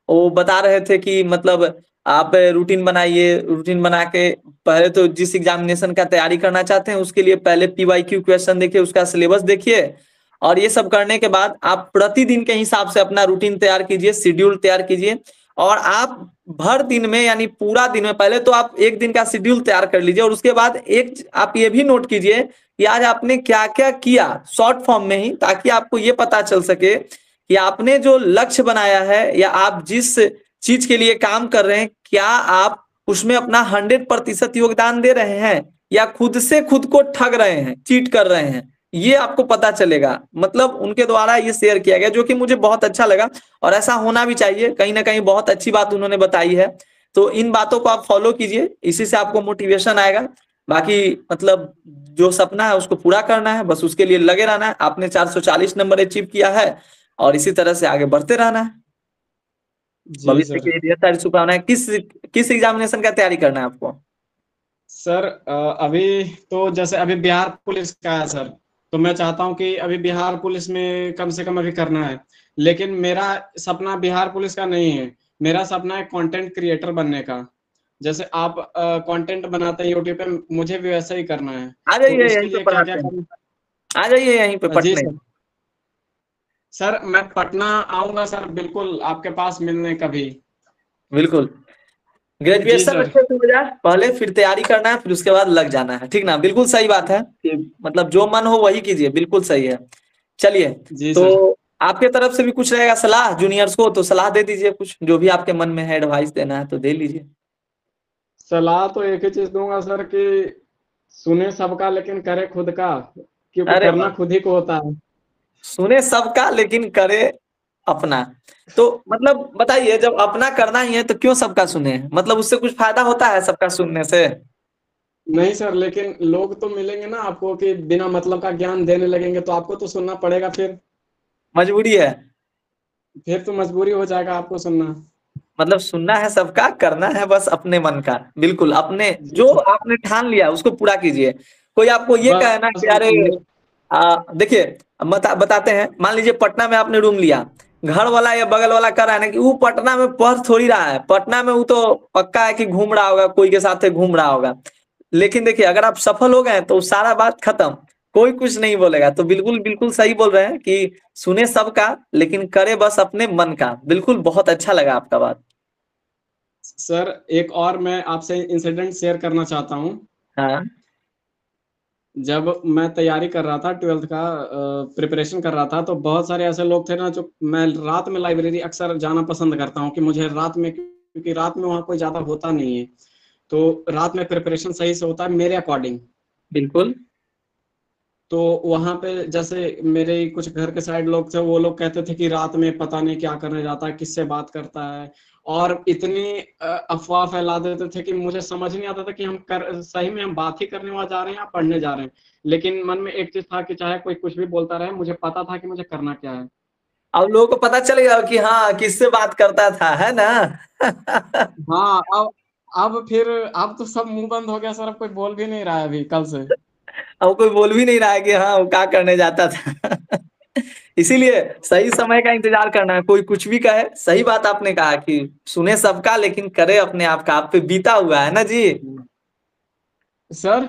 वो बता रहे थे कि मतलब आप रूटीन बनाइए, रूटीन बना के पहले तो जिस एग्जामिनेशन का तैयारी करना चाहते हैं उसके लिए पहले PYQ क्वेश्चन देखिए, उसका सिलेबस देखिए, और ये सब करने के बाद आप प्रतिदिन के हिसाब से अपना रूटीन तैयार कीजिए, शेड्यूल तैयार कीजिए। और आप भर दिन में यानी पूरा दिन में पहले तो आप एक दिन का शेड्यूल तैयार कर लीजिए, और उसके बाद एक आप ये भी नोट कीजिए कि आज आपने क्या क्या किया शॉर्ट फॉर्म में ही, ताकि आपको ये पता चल सके कि आपने जो लक्ष्य बनाया है या आप जिस चीज के लिए काम कर रहे हैं, क्या आप उसमें अपना 100% योगदान दे रहे हैं या खुद से खुद को ठग रहे हैं, चीट कर रहे हैं, ये आपको पता चलेगा। मतलब उनके द्वारा ये शेयर किया गया, जो कि मुझे बहुत अच्छा लगा, और ऐसा होना भी चाहिए। कहीं ना कहीं बहुत अच्छी बात उन्होंने बताई है, तो इन बातों को आप फॉलो कीजिए, इसी से आपको मोटिवेशन आएगा। बाकी मतलब जो सपना है उसको पूरा करना है, बस उसके लिए लगे रहना है। आपने 440 नंबर अचीव किया है और इसी तरह से आगे बढ़ते रहना है। भविष्य के लिए ढेर सारी शुभकामनाएं। किस एग्जामिनेशन का तैयारी करना है आपको? सर अभी तो जैसे अभी बिहार पुलिस का है सर, तो मैं चाहता हूं कि अभी बिहार पुलिस में कम से कम अभी करना है। लेकिन मेरा सपना बिहार पुलिस का नहीं है, मेरा सपना है कंटेंट क्रिएटर बनने का। जैसे आप कंटेंट बनाते हैं यूट्यूब पे, मुझे भी वैसा ही करना है। आ जाइए तो उसके यहीं पे लिए क्या क्या पढ़ाते हैं, करना? आ जाइए यहीं पे जी पढ़ने। सर, मैं पटना आऊंगा सर, बिल्कुल आपके पास मिलने कभी। बिल्कुल, जी ग्रेजुएशन सर। अच्छे से हो जाए पहले, फिर तैयारी करना है, फिर उसके बाद लग जाना है, ठीक ना? बिल्कुल सही बात है कि मतलब जो मन हो वही कीजिए, बिल्कुल सही है। चलिए, जी तो सर। आपके तरफ से भी कुछ रहेगा सलाह जूनियर्स को, तो सलाह दे दीजिए, कुछ जो भी आपके मन में है एडवाइस देना है तो दे लीजिए। सलाह तो एक ही चीज दूंगा सर कि सुने सबका लेकिन करे खुद का, क्योंकि अरे करना वाह, खुद ही को होता है। सुने सबका लेकिन करे अपना। तो मतलब बताइए, जब अपना करना ही है तो क्यों सबका सुने? मतलब उससे कुछ फायदा होता है सबका सुनने से? नहीं सर, लेकिन लोग तो मिलेंगे ना आपको कि बिना मतलब का ज्ञान देने लगेंगे, तो आपको तो सुनना पड़ेगा। मजबूरी है, फिर तो मजबूरी हो जाएगा आपको सुनना। मतलब सुनना है सबका, करना है बस अपने मन का। बिल्कुल, अपने जी जो सर। आपने ठान लिया उसको पूरा कीजिए। कोई आपको ये कहे ना बस कि अरे देखिए, बताते हैं, मान लीजिए पटना में आपने रूम लिया, घर वाला या बगल वाला कह रहा है ना कि वो पटना में पढ़ थोड़ी रहा है, पटना में वो तो पक्का है कि घूम रहा होगा, कोई के साथ घूम रहा होगा। लेकिन देखिए, अगर आप सफल हो गए तो सारा बात खत्म, कोई कुछ नहीं बोलेगा। तो बिल्कुल बिल्कुल सही बोल रहे हैं कि सुने सबका लेकिन करे बस अपने मन का। बिल्कुल, बहुत अच्छा लगा आपका बात। सर, एक और मैं आपसे इंसिडेंट शेयर करना चाहता हूँ। हाँ, जब मैं तैयारी कर रहा था 12th का, प्रिपरेशन कर रहा था, तो बहुत सारे ऐसे लोग थे ना, जो मैं रात में लाइब्रेरी अक्सर जाना पसंद करता हूँ कि मुझे रात में, क्योंकि रात में वहाँ कोई ज्यादा होता नहीं है, तो रात में प्रिपरेशन सही से होता है मेरे अकॉर्डिंग। बिल्कुल। तो वहां पे जैसे मेरे कुछ घर के साइड लोग थे, वो लोग कहते थे कि रात में पता नहीं क्या करने जाता है, किससे बात करता है, और इतनी अफवाह फैला देते थे कि मुझे समझ नहीं आता था कि सही में हम बात ही करने वहां जा रहे हैं या पढ़ने जा रहे हैं। लेकिन मन में एक चीज था कि चाहे कोई कुछ भी बोलता रहे, मुझे पता था कि मुझे करना क्या है। अब लोगों को पता चल गया कि हाँ किससे बात करता था, है ना? हाँ, अब तो सब मुंह बंद हो गया सर, अब कोई बोल भी नहीं रहा है अभी कल से। अब कोई बोल भी नहीं रहा है कि हाँ वो क्या करने जाता था। इसीलिए सही समय का इंतजार करना है। कोई कुछ भी कहे, सही बात आपने कहा कि सुने सबका लेकिन करे अपने आप का। आप पे बीता हुआ है ना जी सर?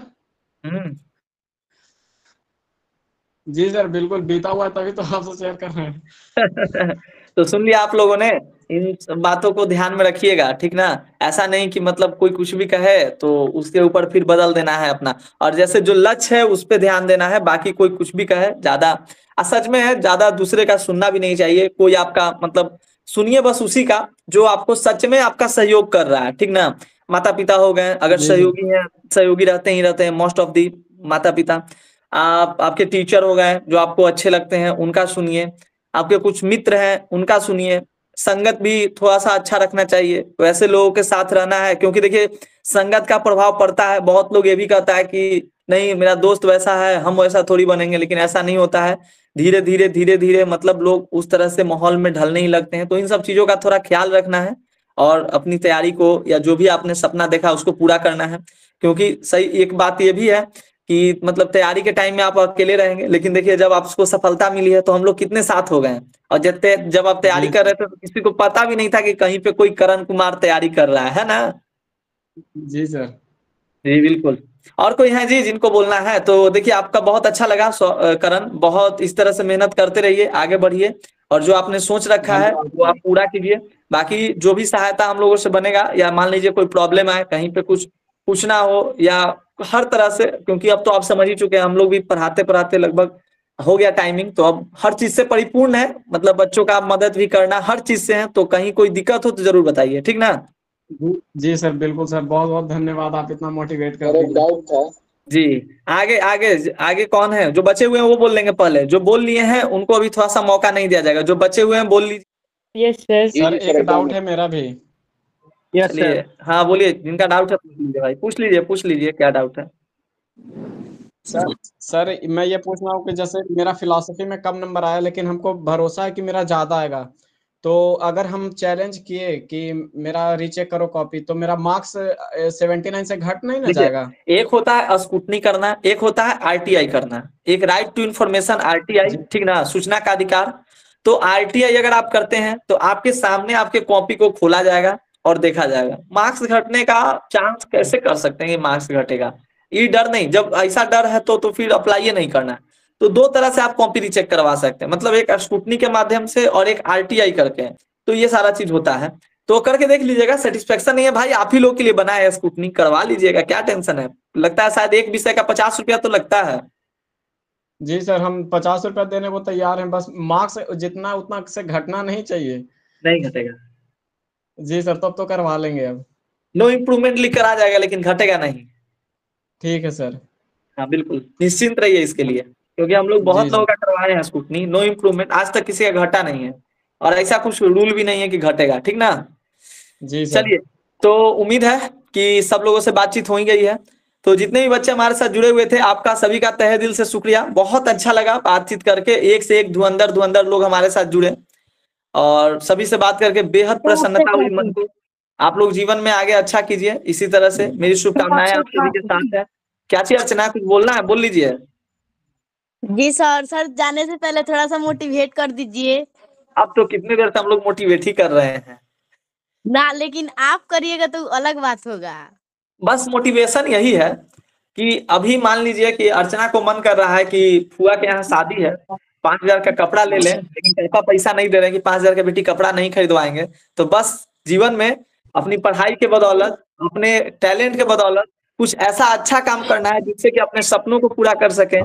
जी सर बिल्कुल बीता हुआ है, तभी तो आपसे शेयर कर रहे हैं। तो सुन लिया आप लोगों ने, इन सब बातों को ध्यान में रखिएगा, ठीक ना? ऐसा नहीं कि मतलब कोई कुछ भी कहे तो उसके ऊपर फिर बदल देना है अपना। और जैसे जो लक्ष्य है उस पे ध्यान देना है, बाकी कोई कुछ भी कहे ज्यादा सच में है, ज्यादा दूसरे का सुनना भी नहीं चाहिए। कोई आपका मतलब सुनिए बस उसी का जो आपको सच में आपका सहयोग कर रहा है, ठीक ना? माता पिता हो गए, अगर सहयोगी हैं, सहयोगी रहते हैं मोस्ट ऑफ दी माता पिता। आपके टीचर हो गए जो आपको अच्छे लगते हैं, उनका सुनिए। आपके कुछ मित्र हैं उनका सुनिए। संगत भी थोड़ा सा अच्छा रखना चाहिए, वैसे लोगों के साथ रहना है, क्योंकि देखिए संगत का प्रभाव पड़ता है। बहुत लोग ये भी कहता है कि नहीं मेरा दोस्त वैसा है, हम वैसा थोड़ी बनेंगे, लेकिन ऐसा नहीं होता है। धीरे धीरे मतलब लोग उस तरह से माहौल में ढलने ही लगते हैं। तो इन सब चीजों का थोड़ा ख्याल रखना है और अपनी तैयारी को या जो भी आपने सपना देखा उसको पूरा करना है। क्योंकि सही एक बात ये भी है कि मतलब तैयारी के टाइम में आप अकेले रहेंगे, लेकिन देखिए जब आपको सफलता मिली है तो हम लोग कितने साथ हो गए हैं। और जब आप तैयारी कर रहे थे तो किसी को पता भी नहीं था कि कहीं पे कोई करण कुमार तैयारी कर रहा है ना? जी सर। जी बिल्कुल। और कोई है जी जिनको बोलना है? तो देखिए आपका बहुत अच्छा लगा करण, बहुत इस तरह से मेहनत करते रहिए, आगे बढ़िए और जो आपने सोच रखा है वो आप पूरा कीजिए। बाकी जो भी सहायता हम लोगों से बनेगा, या मान लीजिए कोई प्रॉब्लम आए, कहीं पे कुछ पूछना हो या हर तरह से, क्योंकि अब तो आप समझ ही चुके हैं, हम लोग भी पढ़ाते लगभग हो गया टाइमिंग, तो अब हर चीज से परिपूर्ण है। मतलब बच्चों का मदद भी करना हर चीज से है, तो कहीं कोई दिक्कत हो तो जरूर बताइए, ठीक ना? जी सर बिल्कुल सर, बहुत बहुत धन्यवाद, आप इतना मोटिवेट कर रहे जी। आगे आगे आगे कौन है? जो बचे हुए हैं वो बोल लेंगे पहले, जो बोल लिए हैं उनको अभी थोड़ा सा मौका नहीं दिया जाएगा। जो बचे हुए हैं बोल लीजिए। Yes sir. सर एक डाउट है मेरा भी। Yes sir. हाँ बोलिए, जिनका डाउट है पूछ लीजिए भाई, पूछ लीजिए क्या डाउट है। सर मैं ये पूछ रहा हूँ कि जैसे मेरा फिलॉसफी में कम नंबर आया, लेकिन हमको भरोसा है कि मेरा ज्यादा आएगा, तो अगर हम चैलेंज किए कि मेरा रीचेक करो कॉपी, तो मेरा मार्क्स 79 से घट नहीं ना जाएगा? एक होता है स्क्रूटनी करना, एक होता है आरटीआई करना, एक राइट टू इन्फॉर्मेशन आरटीआई, ठीक ना, सूचना का अधिकार। तो आरटीआई अगर आप करते हैं तो आपके सामने आपके कॉपी को खोला जाएगा और देखा जाएगा। मार्क्स घटने का चांस कैसे कर सकते हैं कि मार्क्स घटेगा? ये डर नहीं, जब ऐसा डर है तो फिर अप्लाई नहीं करना। तो दो तरह से आप कॉपी रीचेक करवा सकते हैं, मतलब एक स्क्रूटनी के माध्यम से और एक आरटीआई करके। तो ये सारा चीज होता है, तो करके देख लीजिएगा। सेटिस्फेक्शन नहीं है भाई, आप ही लोग के लिए बना है स्क्रूटनी, करवा लीजिएगा, क्या टेंशन है। लगता है शायद एक विषय का 50 रुपया तो लगता है। जी सर, हम 50 रुपया देने को तैयार हैं, बस मार्क्स जितना उतना से घटना नहीं चाहिए। नहीं घटेगा जी सर, तब तो करवा लेंगे। अब नो इम्प्रूवमेंट लिख कर आ जाएगा, लेकिन घटेगा नहीं। ठीक है सर। हाँ बिल्कुल निश्चिंत रहिए इसके लिए, क्योंकि हम लोग बहुत लोगों का करवाए हैं स्क्रूटनी, नो इम्प्रूवमेंट, आज तक किसी का घटा नहीं है और ऐसा कुछ रूल भी नहीं है कि घटेगा, ठीक ना? जी सर। चलिए, तो उम्मीद है कि सब लोगों से बातचीत हो ही गई है। तो जितने भी बच्चे हमारे साथ जुड़े हुए थे, आपका सभी का तहे दिल से शुक्रिया। बहुत अच्छा लगा बातचीत करके, एक से एक धुरंधर लोग हमारे साथ जुड़े और सभी से बात करके बेहद प्रसन्नता हुई मन को। आप लोग जीवन में आगे अच्छा कीजिए, इसी तरह से मेरी शुभकामनाएं आप सभी के साथ है। क्या चाहिए अर्चना, कुछ बोलना है? बोल लीजिए। जी सर, सर जाने से पहले थोड़ा सा मोटिवेट कर दीजिए। अब तो कितनी देर से हम लोग मोटिवेट ही कर रहे हैं ना, लेकिन आप करिएगा तो अलग बात होगा। बस मोटिवेशन यही है कि अभी मान लीजिए कि अर्चना को मन कर रहा है कि फुआ के यहाँ शादी है, 5,000 का कपड़ा ले लें, लेकिन पापा पैसा नहीं दे रहे हैं कि 5,000 का बेटी कपड़ा नहीं खरीदवाएंगे। तो बस जीवन में अपनी पढ़ाई के बदौलत, अपने टैलेंट के बदौलत कुछ ऐसा अच्छा काम करना है जिससे कि अपने सपनों को पूरा कर सके।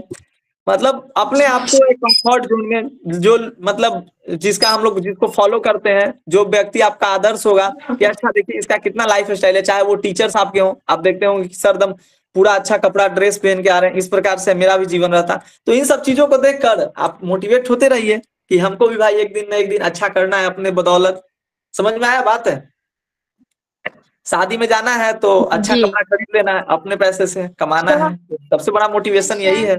मतलब अपने आप को एक कंफर्ट जोन में, जो मतलब जिसका हम लोग जिसको फॉलो करते हैं, जो व्यक्ति आपका आदर्श होगा कि अच्छा देखिए इसका कितना लाइफ स्टाइल है, चाहे वो टीचर्स आपके हों, आप देखते होंगे कि सरदम पूरा अच्छा कपड़ा ड्रेस पहन के आ रहे हैं, इस प्रकार से मेरा भी जीवन रहता। तो इन सब चीजों को देखकर आप मोटिवेट होते रहिए कि हमको भी भाई एक दिन न एक दिन अच्छा करना है अपने बदौलत। समझ में आया बात है? शादी में जाना है तो अच्छा जी। कपड़ा खरीद लेना है, अपने पैसे से कमाना है, सबसे बड़ा मोटिवेशन यही है।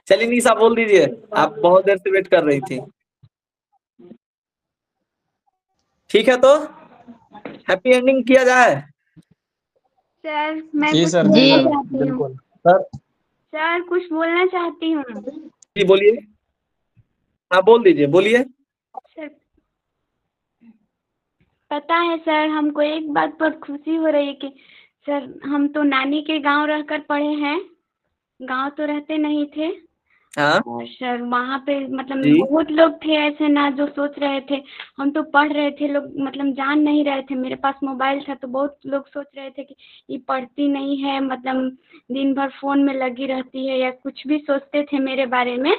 चलिए निशा बोल दीजिए, आप बहुत देर से वेट कर रही थी। ठीक है तो हैप्पी एंडिंग किया जाए। सर मैं जी कुछ सर, बोलना जी सर, चाहती हूँ। बिल्कुल सर। सर कुछ बोलना चाहती हूँ। जी बोलिए, हाँ बोल दीजिए, बोलिए। सर पता है सर, हमको एक बात पर खुशी हो रही है कि सर हम तो नानी के गांव रहकर पढ़े हैं, गांव तो रहते नहीं थे। हाँ और सर वहाँ पे मतलब जी बहुत लोग थे ऐसे ना जो सोच रहे थे, हम तो पढ़ रहे थे, लोग मतलब जान नहीं रहे थे। मेरे पास मोबाइल था तो बहुत लोग सोच रहे थे कि ये पढ़ती नहीं है, मतलब दिन भर फोन में लगी रहती है, या कुछ भी सोचते थे मेरे बारे में।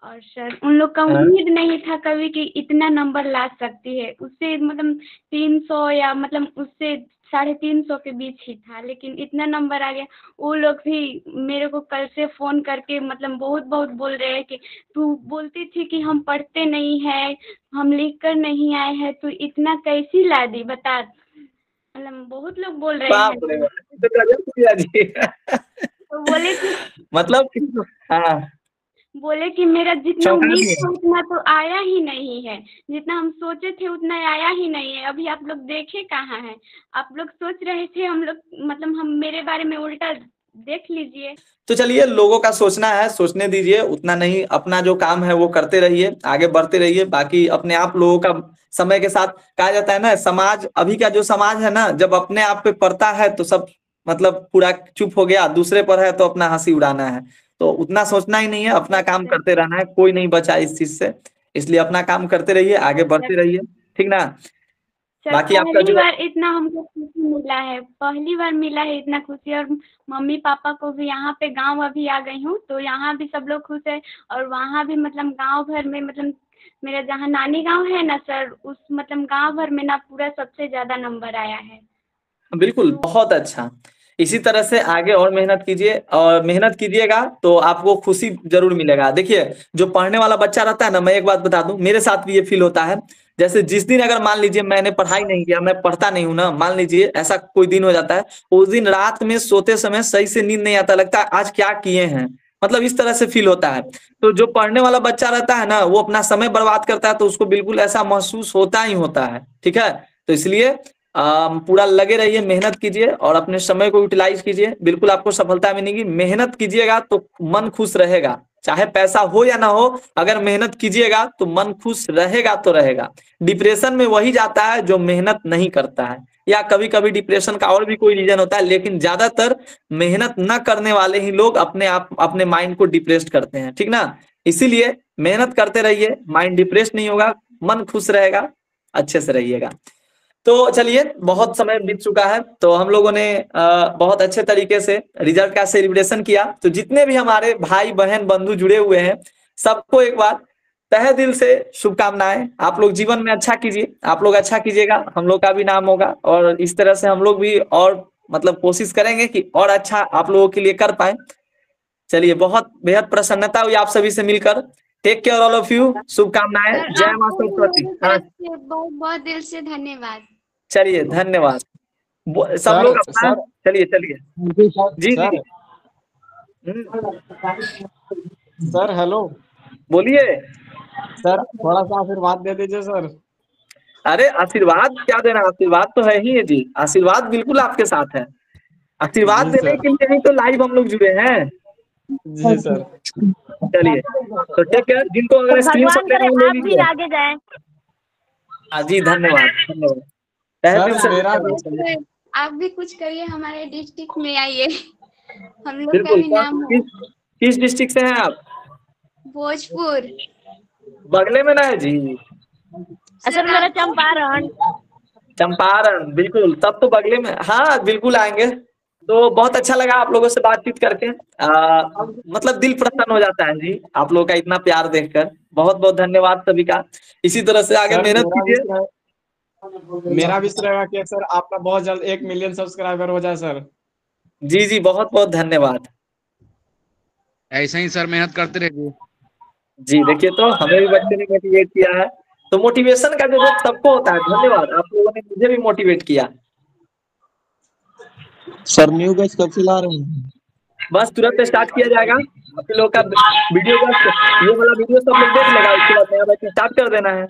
और सर उन लोग का हाँ उम्मीद नहीं था कभी कि इतना नंबर ला सकती है। उससे मतलब 300 या मतलब उससे 350 के बीच ही था, लेकिन इतना नंबर आ गया। वो लोग भी मेरे को कल से फोन करके मतलब बहुत बहुत बोल रहे हैं कि तू बोलती थी कि हम पढ़ते नहीं है, हम लिख कर नहीं आए हैं, तू इतना कैसी ला दी बता। मतलब बहुत लोग बोल रहे हैं। बाप रे बाप, तो गजब किया जी। तो बोले कि मतलब हाँ बोले कि मेरा जितना चौंका उम्मीद दिए। था उतना तो आया ही नहीं है, जितना हम सोचे थे उतना आया ही नहीं है। अभी आप लोग देखे कहाँ हैं, आप लोग सोच रहे थे हम लोग मतलब हम मेरे बारे में उल्टा देख लीजिए। तो चलिए लोगों का सोचना है, सोचने दीजिए, उतना नहीं, अपना जो काम है वो करते रहिए, आगे बढ़ते रहिए। बाकी अपने आप लोगों का समय के साथ कहा जाता है ना, समाज अभी का जो समाज है ना, जब अपने आप पे पड़ता है तो सब मतलब पूरा चुप हो गया, दूसरे पर है तो अपना हंसी उड़ाना है। तो उतना सोचना ही नहीं है, अपना काम करते रहना है, कोई नहीं बचा इस चीज से। इसलिए अपना काम करते रहिए, आगे बढ़ते रहिए, ठीक ना। सर बाकी आपका पहली जो बार इतना हमको खुशी मिला है, पहली बार मिला है इतना खुशी। और मम्मी पापा को भी यहाँ पे गांव अभी आ गई हूँ तो यहाँ भी सब लोग खुश है। और वहाँ भी मतलब गांव भर में मतलब मेरा जहाँ नानी गांव है ना सर, उस मतलब गांव भर में ना पूरा सबसे ज्यादा नंबर आया है। बिल्कुल बहुत अच्छा। इसी तरह से आगे और मेहनत कीजिए, और मेहनत कीजिएगा तो आपको खुशी जरूर मिलेगा। देखिए जो पढ़ने वाला बच्चा रहता है ना, मैं एक बात बता दूं, मेरे साथ भी ये फील होता है। जैसे जिस दिन अगर मान लीजिए मैंने पढ़ाई नहीं किया, मैं पढ़ता नहीं हूं ना, मान लीजिए ऐसा कोई दिन हो जाता है, उस दिन रात में सोते समय सही से नींद नहीं आता, लगता है आज क्या किए हैं, मतलब इस तरह से फील होता है। तो जो पढ़ने वाला बच्चा रहता है ना, वो अपना समय बर्बाद करता है तो उसको बिल्कुल ऐसा महसूस होता ही होता है, ठीक है। तो इसलिए पूरा लगे रहिए, मेहनत कीजिए और अपने समय को यूटिलाइज कीजिए, बिल्कुल आपको सफलता मिलेगी। मेहनत कीजिएगा तो मन खुश रहेगा, चाहे पैसा हो या ना हो, अगर मेहनत कीजिएगा तो मन खुश रहेगा तो रहेगा। डिप्रेशन में वही जाता है जो मेहनत नहीं करता है, या कभी कभी डिप्रेशन का और भी कोई रीजन होता है, लेकिन ज्यादातर मेहनत न करने वाले ही लोग अपने आप अपने माइंड को डिप्रेस्ड करते हैं, ठीक ना। इसीलिए मेहनत करते रहिए, माइंड डिप्रेस नहीं होगा, मन खुश रहेगा, अच्छे से रहिएगा। तो चलिए बहुत समय बीत चुका है, तो हम लोगों ने बहुत अच्छे तरीके से रिजल्ट का सेलिब्रेशन किया। तो जितने भी हमारे भाई बहन बंधु जुड़े हुए हैं, सबको एक बार तहे दिल से शुभकामनाएं। आप लोग जीवन में अच्छा कीजिए, आप लोग अच्छा कीजिएगा, हम लोग का भी नाम होगा, और इस तरह से हम लोग भी और मतलब कोशिश करेंगे कि और अच्छा आप लोगों के लिए कर पाए। चलिए बहुत बेहद प्रसन्नता हुई आप सभी से मिलकर। Take care all of you, शुभकामनाएं, सर जय मां आपको भी सरस्वती। मेरी हाँ तरफ से बहुत बहुत दिल से धन्यवाद। चलिए धन्यवाद। सब सर लोग अपना, सर चलिए चलिए। जी जी सर सर हेलो, बोलिए। सर थोड़ा सा आशीर्वाद दे दीजिए सर। अरे आशीर्वाद क्या देना, आशीर्वाद तो है ही है जी, आशीर्वाद बिल्कुल आपके साथ है। आशीर्वाद जी देने सर, के लिए ही तो लाइव हम लोग जुड़े हैं। जी सर। चलिए तो टेक केयर, जिनको तो अगर भगवान स्क्रीनशॉट लेना करे हो ले आप भी लीजिए। आगे जाएं। हाँ जी धन्यवाद धन्यवाद, तहे सर दिल से मेरा धन्यवाद। सर आप भी कुछ करिए, हमारे डिस्ट्रिक्ट में आइए, हम लोग का बिल्कुल, भी नाम हो। किस डिस्ट्रिक्ट से हैं आप? भोजपुर। बगले में ना है जी, सर मेरा चंपारण। चंपारण, बिल्कुल तब तो बगले में, हाँ बिल्कुल आएंगे। तो बहुत अच्छा लगा आप लोगों से बातचीत करके, मतलब दिल प्रसन्न हो जाता है जी, आप लोगों का इतना प्यार देखकर। बहुत बहुत धन्यवाद सभी का, इसी तरह से आगे सर मेहनत कीजिए। मेरा विश रहेगा कि सर आपका बहुत जल्द 1 मिलियन सब्सक्राइबर हो जाए सर। जी जी बहुत बहुत धन्यवाद। ऐसे ही सर मेहनत करते रहिए। जी देखिए, तो हमें भी बच्चे ने मोटिवेट किया है, तो मोटिवेशन का जरूरत सबको होता है। धन्यवाद, आप लोगों ने मुझे भी मोटिवेट किया। सर न्यू बैच कब से ला रहे हैं? बस तुरंत स्टार्ट किया जाएगा। आप लोग का वीडियो बस ये वाला वीडियो सब लोग देख लेगा, उसके बाद नया बैच स्टार्ट कर देना है।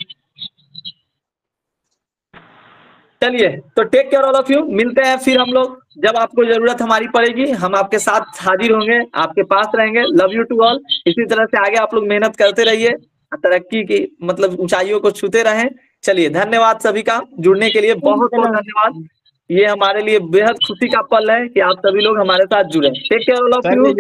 चलिए, तो take care all of you. मिलते हैं फिर हम लोग, जब आपको जरूरत हमारी पड़ेगी हम आपके साथ हाजिर होंगे, आपके पास रहेंगे। Love you to all. इसी तरह से आगे आप लोग मेहनत करते रहिए, तरक्की की मतलब ऊंचाइयों को छूते रहें। चलिए, धन्यवाद सभी का जुड़ने के लिए, बहुत बहुत धन्यवाद। ये हमारे लिए बेहद खुशी का पल है कि आप सभी लोग हमारे साथ जुड़े। Take care all of you.